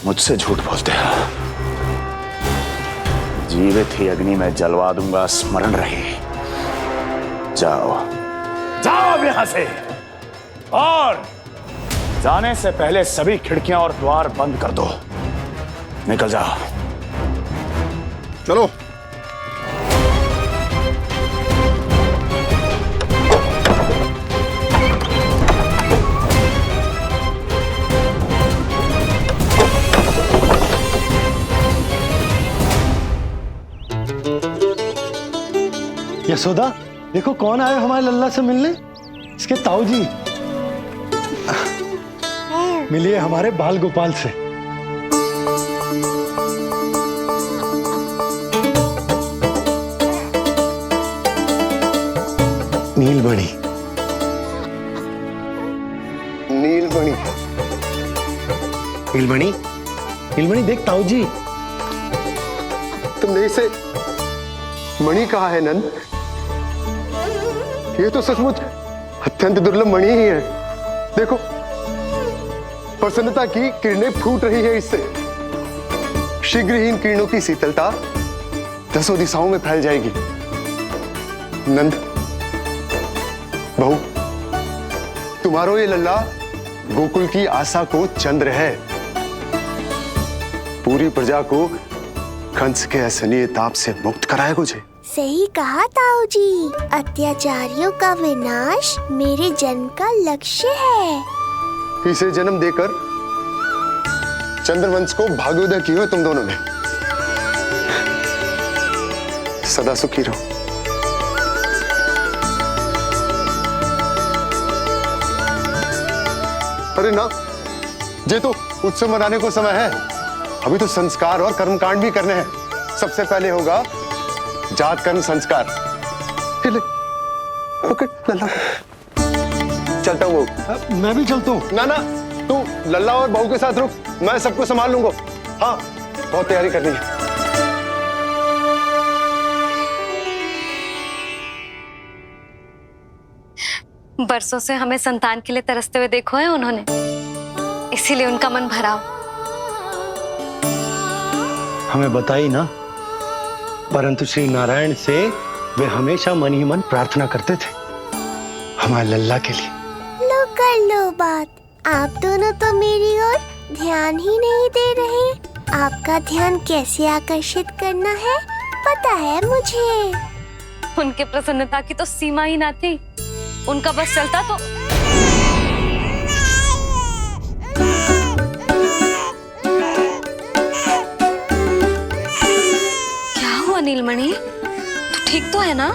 मुझसे झूठ बोलते हो। जीवित ही अग्नि में जलवा दूंगा, स्मरण रहे। जाओ जाओ अब यहां से, और जाने से पहले सभी खिड़कियां और द्वार बंद कर दो। निकल जाओ। चलो। यशोदा, देखो कौन आया हमारे लल्ला से मिलने। इसके ताऊ जी। मिलिए हमारे बाल गोपाल से। नीलमणि, नीलमणि, नीलमणि, नीलमणि देख ताऊ जी। तुमने इसे मणि कहा है नंद? ये तो सचमुच अत्यंत दुर्लभ मणि ही है। देखो, प्रसन्नता की किरणें फूट रही है इससे। शीघ्र ही इन किरणों की शीतलता दसों दिशाओं में फैल जाएगी। नंद, बहू, तुम्हारो ये लल्ला गोकुल की आशा को चंद्र है। पूरी प्रजा को कंस के असहनीय ताप से मुक्त कराएगा मुझे। सही कहा ताऊ जी, अत्याचारियों का विनाश मेरे जन्म का लक्ष्य है। इसे जन्म देकर चंद्रवंश को भाग्योदय की हो तुम दोनों ने। सदा सुखी रहो। अरे ना, ये तो उत्सव मनाने को समय है। अभी तो संस्कार और कर्मकांड भी करने हैं। सबसे पहले होगा जात कर्म संस्कार। ओके लल्ला, चलता हूँ। मैं भी चलता हूँ। ना ना, तू लल्ला और बहू के साथ रुक, मैं सबको संभाल लूंगा। हाँ, बहुत तैयारी करनी है। बरसों से हमें संतान के लिए तरसते हुए देखो है उन्होंने, इसीलिए उनका मन भरा। हमें बताई ना, परंतु श्री नारायण से वे हमेशा मन ही मन प्रार्थना करते थे हमारे लल्ला के लिए। लो कर लो बात। आप दोनों तो मेरी ओर ध्यान ही नहीं दे रहे। आपका ध्यान कैसे आकर्षित करना है पता है मुझे। उनके प्रसन्नता की तो सीमा ही ना थी। उनका बस चलता तो नीलमणि, तू ठीक तो है ना?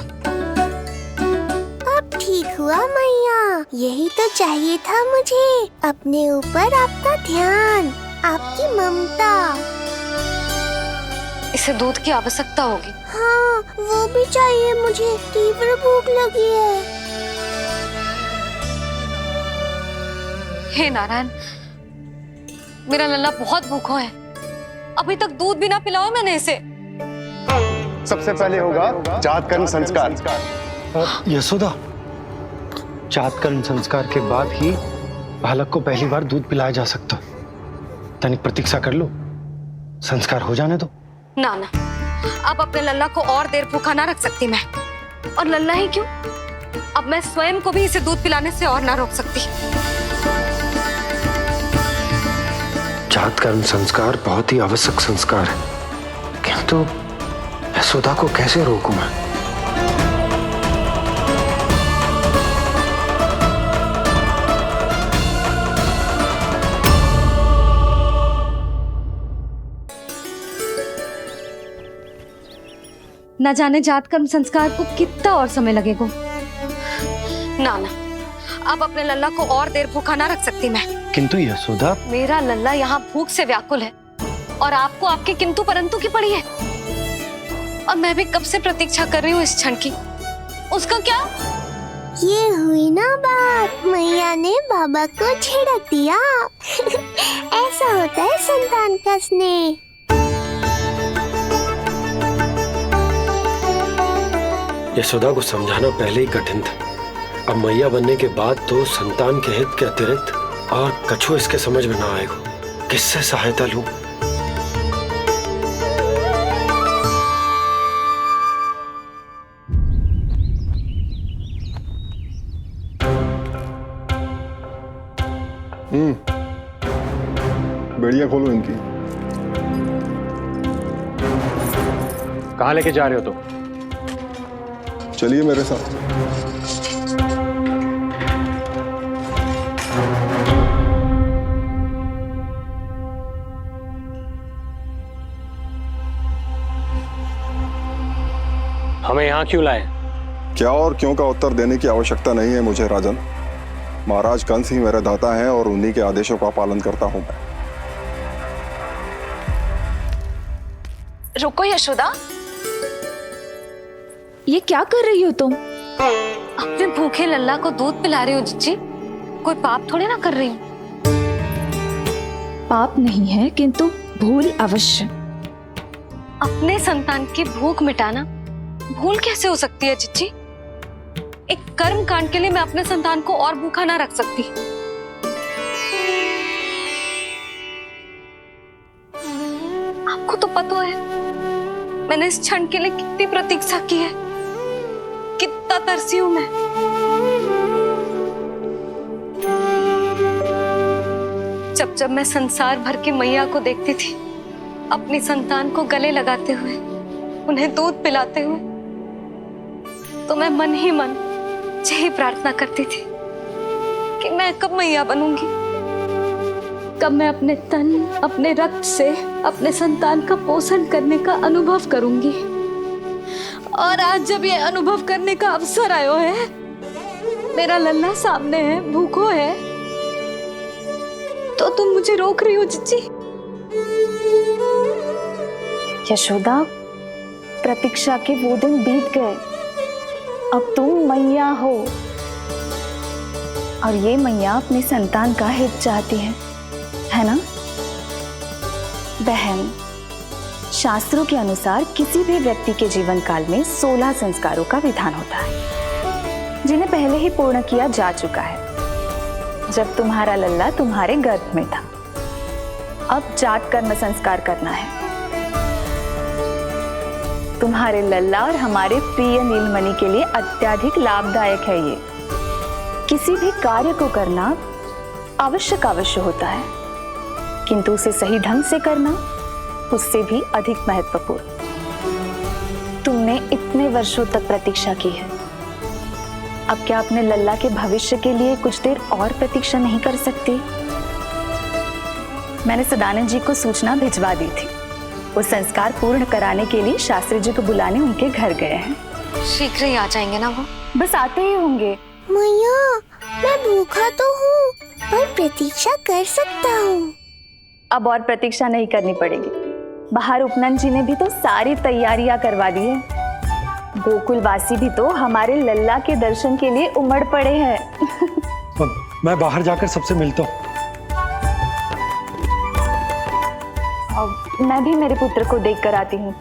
अब ठीक हुआ मैया, यही तो चाहिए था मुझे। अपने ऊपर आपका ध्यान, आपकी ममता। इसे दूध की आवश्यकता होगी। हाँ, वो भी चाहिए मुझे। तीव्र भूख लगी है। हे नारायण, मेरा लल्ला बहुत भूखा है। अभी तक दूध भी ना पिलाओ मैंने इसे। सबसे पहले होगा जात कर्म संस्कार। यशोदा, जात कर्म संस्कार के बाद ही बालक को पहली बार दूध पिलाया जा सकता। तनिक प्रतीक्षा कर लो, संस्कार हो जाने दो। ना ना, अब अपने लल्ला को और देर भूखा ना रख सकती मैं। और लल्ला ही क्यों, अब मैं स्वयं को भी इसे दूध पिलाने से और ना रोक सकती। जात कर्म संस्कार बहुत ही आवश्यक संस्कार है, किंतु यशोदा को कैसे रोकूं मैं? न जाने जात कर्म संस्कार को कितना और समय लगेगा। ना ना, अब अपने लल्ला को और देर भूखा ना रख सकती मैं। किंतु यशोदा, मेरा लल्ला यहाँ भूख से व्याकुल है और आपको आपके किंतु परंतु की पड़ी है। और मैं भी कब से प्रतीक्षा कर रही हूँ इस क्षण की। उसका क्या? ये हुई ना बात, मैया ने बाबा को झिड़क दिया। ऐसा होता है संतान का स्नेह। यशोदा को समझाना पहले ही कठिन था, अब मैया बनने के बाद तो संतान के हित के अतिरिक्त और कछु इसके समझ में ना आएगा। किससे सहायता लूं? बेड़िया खोलो इनकी। कहाँ लेके जा रहे हो तुम? चलिए मेरे साथ। हमें यहाँ क्यों लाए? क्या और क्यों का उत्तर देने की आवश्यकता नहीं है मुझे राजन। महाराज कंस ही मेरे दाता हैं और उन्हीं के आदेशों का पालन करता हूं मैं। रुको यशोदा, ये क्या कर रही हो तुम? अपने भूखे लल्ला को दूध पिला रही हो जिज्जी। कोई पाप थोड़ी ना कर रही हूँ। पाप नहीं है, किंतु भूल अवश्य। अपने संतान की भूख मिटाना भूल कैसे हो सकती है जिज्जी? एक कर्म कांड के लिए मैं अपने संतान को और भूखा ना रख सकती। आपको तो पता है मैंने इस क्षण के लिए कितनी प्रतीक्षा की है, कितना तरसी हूं मैं। जब जब मैं संसार भर की मैया को देखती थी अपनी संतान को गले लगाते हुए, उन्हें दूध पिलाते हुए, तो मैं मन ही मन यही प्रार्थना करती थी कि मैं कब मैया बनूंगी, कब मैं अपने तन अपने रक्त से अपने संतान का पोषण करने का अनुभव करूंगी। और आज जब ये अनुभव करने का अवसर आयो है, मेरा लल्ला सामने है, भूखो है, तो तुम मुझे रोक रही हो जिज्जी? यशोदा, प्रतीक्षा के वो दिन बीत गए, अब तुम मैया हो और ये मैया अपने संतान का हित चाहती है ना बहन? शास्त्रों के अनुसार किसी भी व्यक्ति के जीवन काल में 16 संस्कारों का विधान होता है, जिन्हें पहले ही पूर्ण किया जा चुका है जब तुम्हारा लल्ला तुम्हारे गर्भ में था। अब जात कर्म संस्कार करना है। तुम्हारे लल्ला और हमारे प्रिय नीलमणि के लिए अत्यधिक लाभदायक है ये। किसी भी कार्य को करना अवश्य होता है, किंतु उसे सही ढंग से करना उससे भी अधिक महत्वपूर्ण। तुमने इतने वर्षों तक प्रतीक्षा की है, अब क्या अपने लल्ला के भविष्य के लिए कुछ देर और प्रतीक्षा नहीं कर सकती? मैंने सदानंद जी को सूचना भिजवा दी थी, वो संस्कार पूर्ण कराने के लिए शास्त्री जी को बुलाने उनके घर गए हैं। शीघ्र ही आ जाएंगे ना वो? बस आते ही होंगे। मैया, मैं भूखा तो हूँ पर प्रतीक्षा कर सकता हूँ। अब और प्रतीक्षा नहीं करनी पड़ेगी। बाहर उपनंद जी ने भी तो सारी तैयारियां करवा दी है। गोकुलवासी भी तो हमारे लल्ला के दर्शन के लिए उमड़ पड़े हैं। मैं बाहर जाकर सबसे मिलता हूँ। मैं भी मेरे पुत्र को देख कर आती हूँ।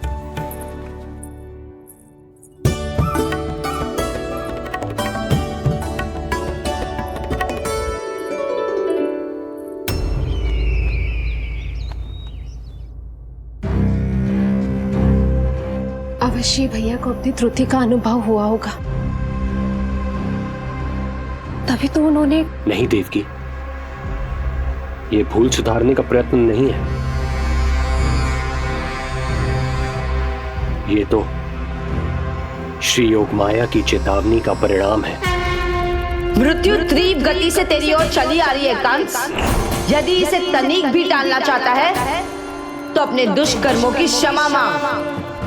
अवश्य भैया को अपनी त्रुटि का अनुभव हुआ होगा, तभी तो उन्होंने। नहीं देवकी, ये भूल सुधारने का प्रयत्न नहीं है, ये तो श्री योग माया की चेतावनी का परिणाम है। मृत्यु तीव्र गति से तेरी ओर चली आ रही है कंस। यदि इसे तनिक भी टालना चाहता है तो अपने दुष्कर्मों की क्षमा मांग,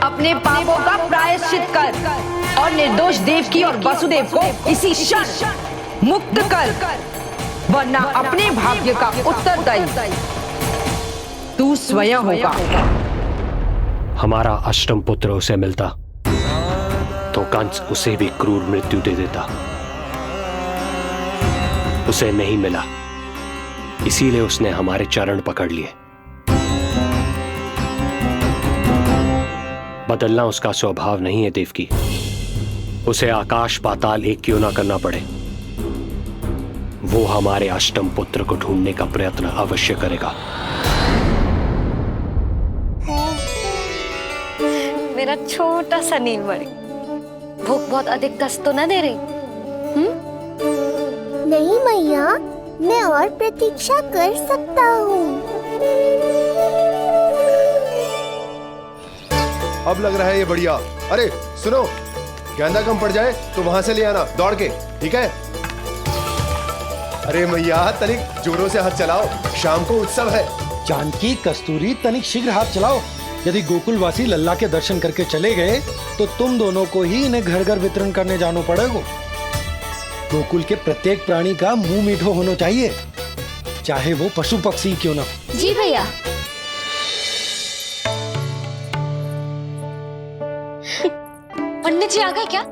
अपने पापों का प्रायश्चित कर और निर्दोष देवकी और वसुदेव को इसी क्षण मुक्त कर, वरना अपने भाग्य का उत्तरदायी तू स्वयं होगा। हमारा अष्टम पुत्र उसे मिलता तो कंस उसे भी क्रूर मृत्यु दे देता। उसे नहीं मिला, इसीलिए उसने हमारे चरण पकड़ लिए। बदलना उसका स्वभाव नहीं है देवकी। उसे आकाश पाताल एक क्यों ना करना पड़े, वो हमारे अष्टम पुत्र को ढूंढने का प्रयत्न अवश्य करेगा। मेरा छोटा सा नीलमणि, भूख बहुत अधिक कष्ट तो न दे रही? नहीं मैया, मैं और प्रतीक्षा कर सकता हूँ। अब लग रहा है ये बढ़िया। अरे सुनो, गेंदा कम पड़ जाए तो वहां से ले आना दौड़ के, ठीक है? अरे मैया तनिक जोरों से हाथ चलाओ, शाम को उत्सव है। जानकी, कस्तूरी, तनिक शीघ्र हाथ चलाओ। यदि गोकुलवासी लल्ला के दर्शन करके चले गए तो तुम दोनों को ही इन्हें घर घर वितरण करने जाना पड़ेगा। गोकुल के प्रत्येक प्राणी का मुंह मीठो होना चाहिए, चाहे वो पशु पक्षी क्यों ना। जी भैया। पंडित जी आ गए क्या?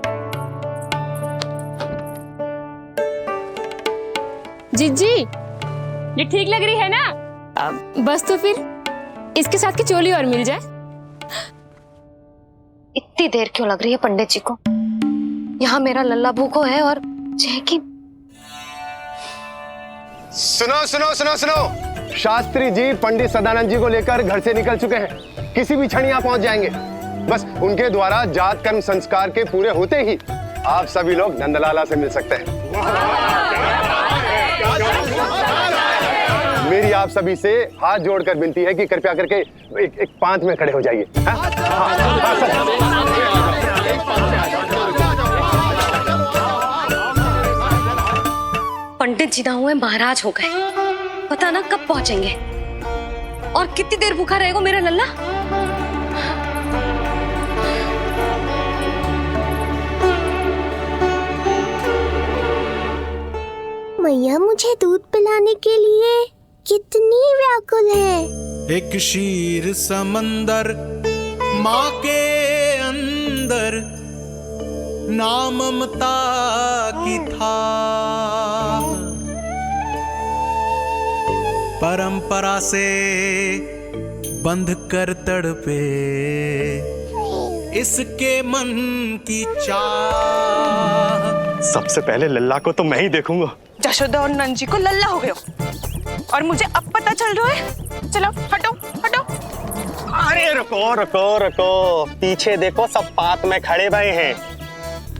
जीजी, ये ठीक लग रही है ना? बस तो फिर इसके साथ की चोली और मिल जाए। इतनी देर क्यों लग रही है पंडित जी को? यहाँ मेरा लल्ला भूखो है और जैकी। सुनो सुनो सुनो सुनो, शास्त्री जी पंडित सदानंद जी को लेकर घर से निकल चुके हैं। किसी भी क्षण यहाँ पहुंच जाएंगे। बस उनके द्वारा जात कर्म संस्कार के पूरे होते ही आप सभी लोग नंदलाला से मिल सकते हैं। मेरी आप सभी से हाथ जोड़कर विनती है कि कृपया करके एक पांत में खड़े हो जाइए। पंडित जी ना हुए महाराज हो गए, पता ना कब पहुंचेंगे और कितनी देर भूखा रहेगा मेरा लल्ला। मैया मुझे दूध पिलाने के लिए कितनी व्याकुल है। एक शीर समंदर माँ के अंदर, नाम ममता की था। परंपरा से बंध कर तड़पे इसके मन की चाह। सबसे पहले लल्ला को तो मैं ही देखूंगा। यशोदा और नंद जी को लल्ला हो गयो और मुझे अब पता चल रहा है। चलो हटो हटो। अरे रुको रुको रुको, पीछे देखो, सब पात में खड़े भये हैं।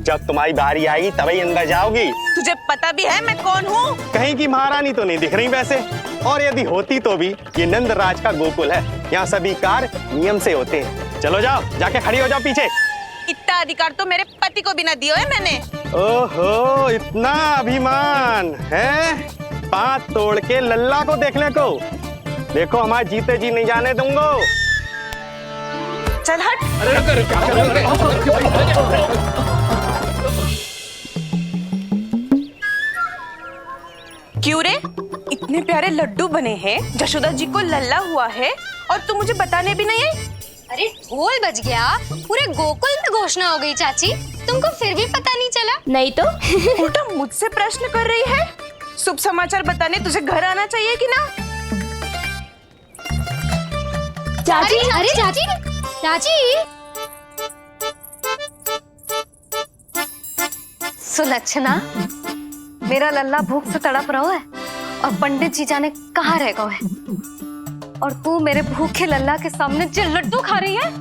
जब तुम्हारी बारी आएगी तभी अंदर जाओगी। तुझे पता भी है मैं कौन हूँ? कहीं की महारानी तो नहीं दिख रही वैसे, और यदि होती तो भी ये नंद राज का गोकुल है, यहाँ सभी कार्य नियम से होते हैं। चलो जाओ, जाके खड़ी हो जाओ पीछे। इतना अधिकार तो मेरे पति को भी ना दिया है मैंने। ओहो, इतना अभिमान है? पांव तोड़ के लल्ला को देखने को। देखो हमारे जीते जी नहीं जाने दूंगा। चल हट। क्यों रे, इतने प्यारे लड्डू बने हैं, यशोदा जी को लल्ला हुआ है और तू मुझे बताने भी नहीं आई? अरे ढोल बज गया, पूरे गोकुल में घोषणा हो गई चाची, तुमको फिर भी पता नहीं चला? नहीं तो उल्टा मुझसे प्रश्न कर रही है। शुभ समाचार बताने तुझे घर आना चाहिए कि ना? चाची, अरे चाची, चाची। सुलक्षणा, मेरा लल्ला भूख से तड़प रहा है और पंडित जी जाने कहाँ रह गए हैं, और तू मेरे भूखे लल्ला के सामने जो लड्डू खा रही है।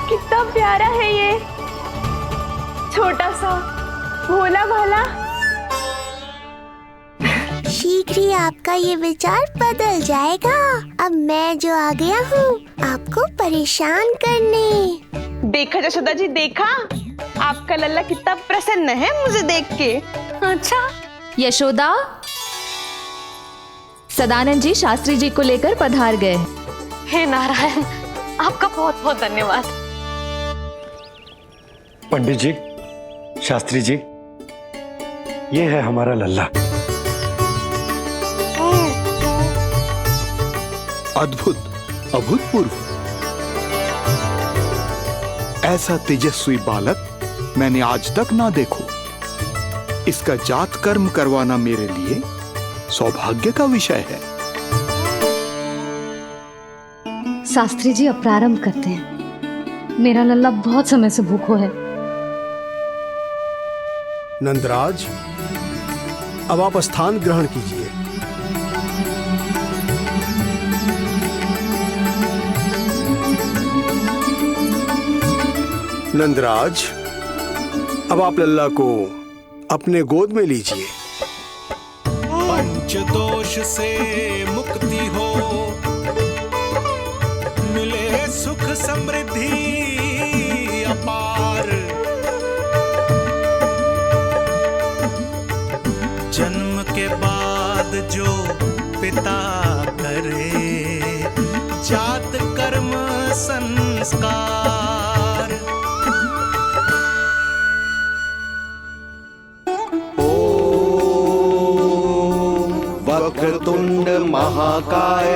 कितना प्यारा है ये, छोटा सा भोला भाला। शीघ्र ही आपका ये विचार बदल जाएगा। अब मैं जो आ गया हूँ आपको परेशान करने। देखा यशोदा जी, देखा आपका लल्ला कितना प्रसन्न है मुझे देख के। अच्छा यशोदा, सदानंद जी शास्त्री जी को लेकर पधार गए। हे नारायण, आपका बहुत बहुत धन्यवाद। पंडित जी, शास्त्री जी, ये है हमारा लल्ला। अद्भुत, अभूतपूर्व। ऐसा तेजस्वी बालक मैंने आज तक ना देखो। इसका जात कर्म करवाना मेरे लिए सौभाग्य का विषय है। शास्त्री जी अब प्रारंभ करते हैं। मेरा लल्ला बहुत समय से भूखो है। नंदराज, अब आप स्थान ग्रहण कीजिए। नंदराज, अब आप लल्ला को अपने गोद में लीजिए। पंच दोष से मुक्ति हो, मिले सुख समृद्धि अपार। जन्म के बाद जो पिता करे, जात कर्म संस्कार। वक्रतुंड महाकाय,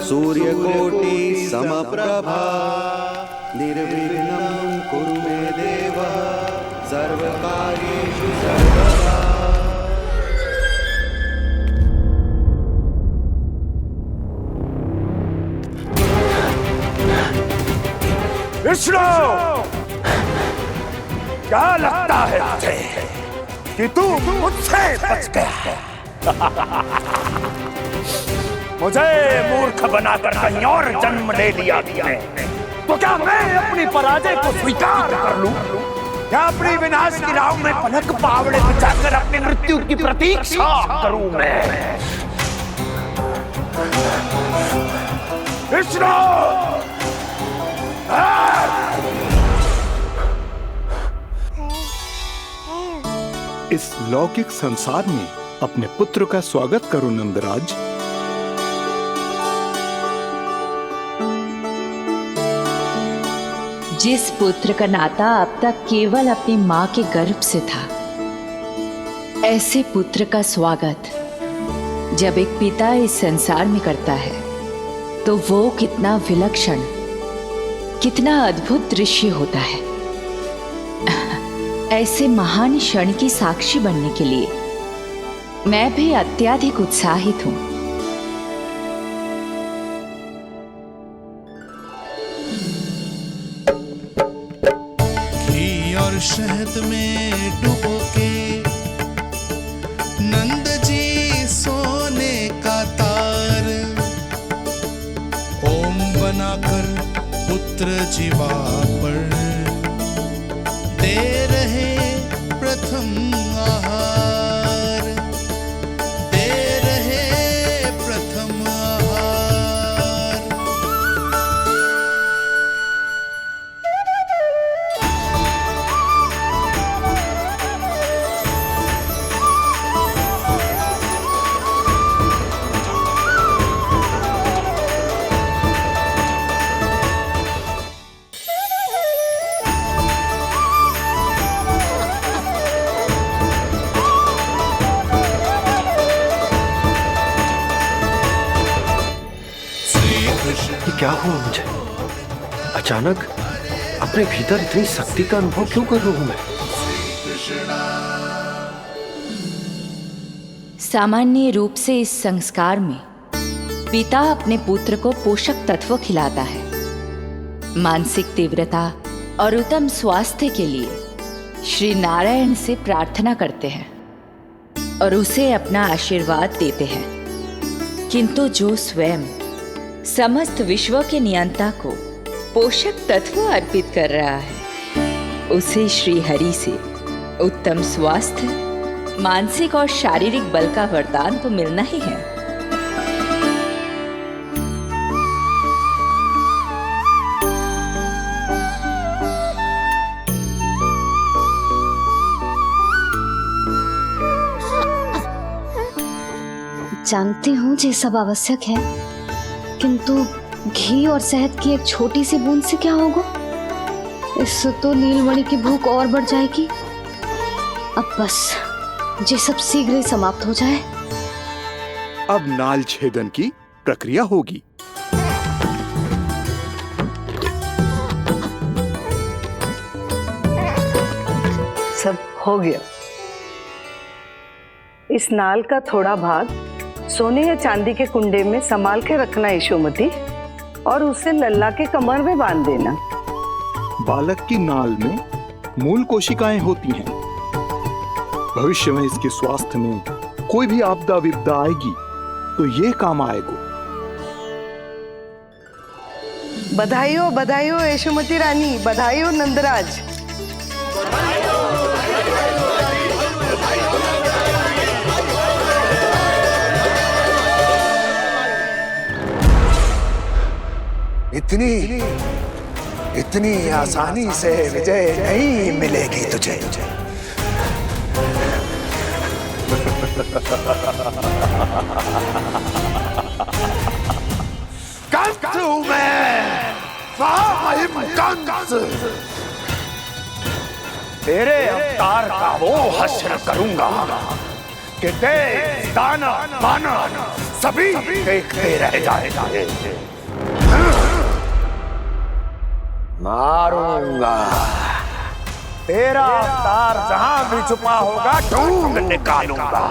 सूर्यकोटि समप्रभा, निर्विघ्नं कुरु मे देव, सर्वकार्येषु सर्वदा। विष्णु, क्या लगता है तुझे कि तू मुझसे बच गया? मुझे मूर्ख बनाकर कहीं और जन्म ले लिया है, तो क्या मैं अपनी पराजय को स्वीकार कर लूं? क्या अपनी विनाश की राह में पलक पावड़े बचाकर अपनी मृत्यु की प्रतीक्षा करूं मैं? विष्णु, इस लौकिक संसार में अपने पुत्र का स्वागत करो नंदराज। जिस पुत्र का नाता अब तक केवल अपनी मां के गर्भ से था, ऐसे पुत्र का स्वागत जब एक पिता इस संसार में करता है तो वो कितना विलक्षण, कितना अद्भुत दृश्य होता है। ऐसे महान क्षण की साक्षी बनने के लिए मैं भी अत्यधिक उत्साहित हूं। घी और शहद में डुबो के नंद जी सोने का तार, ओम बनाकर पुत्र जीवा पर दे रहे प्रथम आहार, दे रहे प्रथम आहार। क्या हुआ मुझे? अचानक अपने भीतर इतनी शक्ति का अनुभव क्यों कर रहा हूं मैं? सामान्य रूप से इस संस्कार में पिता अपने पुत्र को पोषक तत्व खिलाता है। मानसिक तीव्रता और उत्तम स्वास्थ्य के लिए श्री नारायण से प्रार्थना करते हैं और उसे अपना आशीर्वाद देते हैं। किंतु जो स्वयं समस्त विश्व के नियंता को पोषक तत्व अर्पित कर रहा है, उसे श्री हरि से उत्तम स्वास्थ्य, मानसिक और शारीरिक बल का वरदान तो मिलना ही है। जानती हूँ ये सब आवश्यक है, किंतु घी और शहद की एक छोटी सी बूंद से क्या होगा? इससे तो नीलमणि की भूख और बढ़ जाएगी। अब बस ये सब शीघ्र ही समाप्त हो जाए। अब नाल छेदन की प्रक्रिया होगी। सब हो गया। इस नाल का थोड़ा भाग सोने या चांदी के कुंडे में संभाल के रखना यशोमती, और उसे लल्ला के कमर में बांध देना। बालक की नाल में मूल कोशिकाएं होती हैं। भविष्य में इसके स्वास्थ्य में कोई भी आपदा विपदा आएगी तो ये काम आएगा। बधाई हो यशोमती रानी, बधाई हो नंदराज। इतनी आसानी से विजय नहीं मिलेगी तुझे। तेरे अवतार का वो हश्र करूंगा कि देश, दाना, बाना सभी देखते रह जाएंगे। मारूंगा तेरा अवतार, जहां भी छुपा होगा ढूंढ निकालूंगा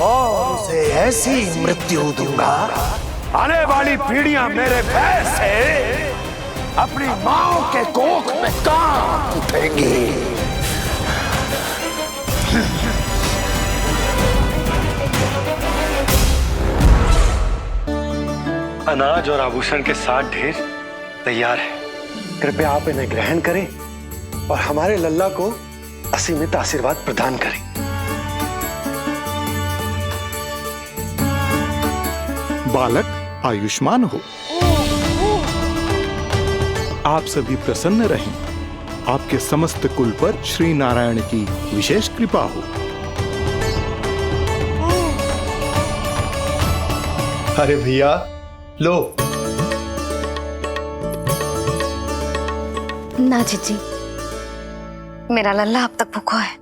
और उसे ऐसी मृत्यु दूंगा, आने वाली पीढ़ियां मेरे भय से अपनी मां के कोख में कांप उठेंगी। अनाज और आभूषण के 7 ढेर तैयार है। कृपया आप इन्हें ग्रहण करें और हमारे लल्ला को असीमित आशीर्वाद प्रदान करें। बालक आयुष्मान हो। आप सभी प्रसन्न रहें। आपके समस्त कुल पर श्री नारायण की विशेष कृपा हो। अरे भैया लो। ना जीजी, मेरा लल्ला अब तक भूखा है।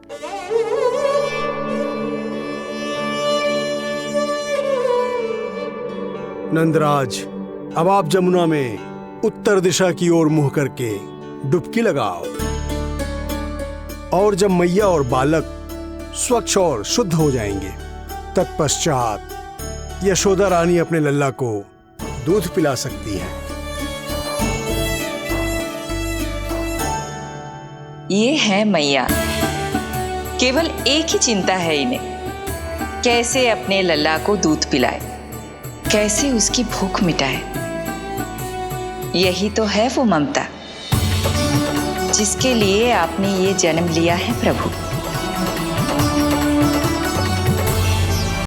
नंदराज, अब आप जमुना में उत्तर दिशा की ओर मुंह करके डुबकी लगाओ, और जब मैया और बालक स्वच्छ और शुद्ध हो जाएंगे, तत्पश्चात यशोदा रानी अपने लल्ला को दूध पिला सकती है। ये है मैया, केवल एक ही चिंता है इन्हें, कैसे अपने लल्ला को दूध पिलाए, कैसे उसकी भूख मिटाए। यही तो है वो ममता जिसके लिए आपने ये जन्म लिया है प्रभु।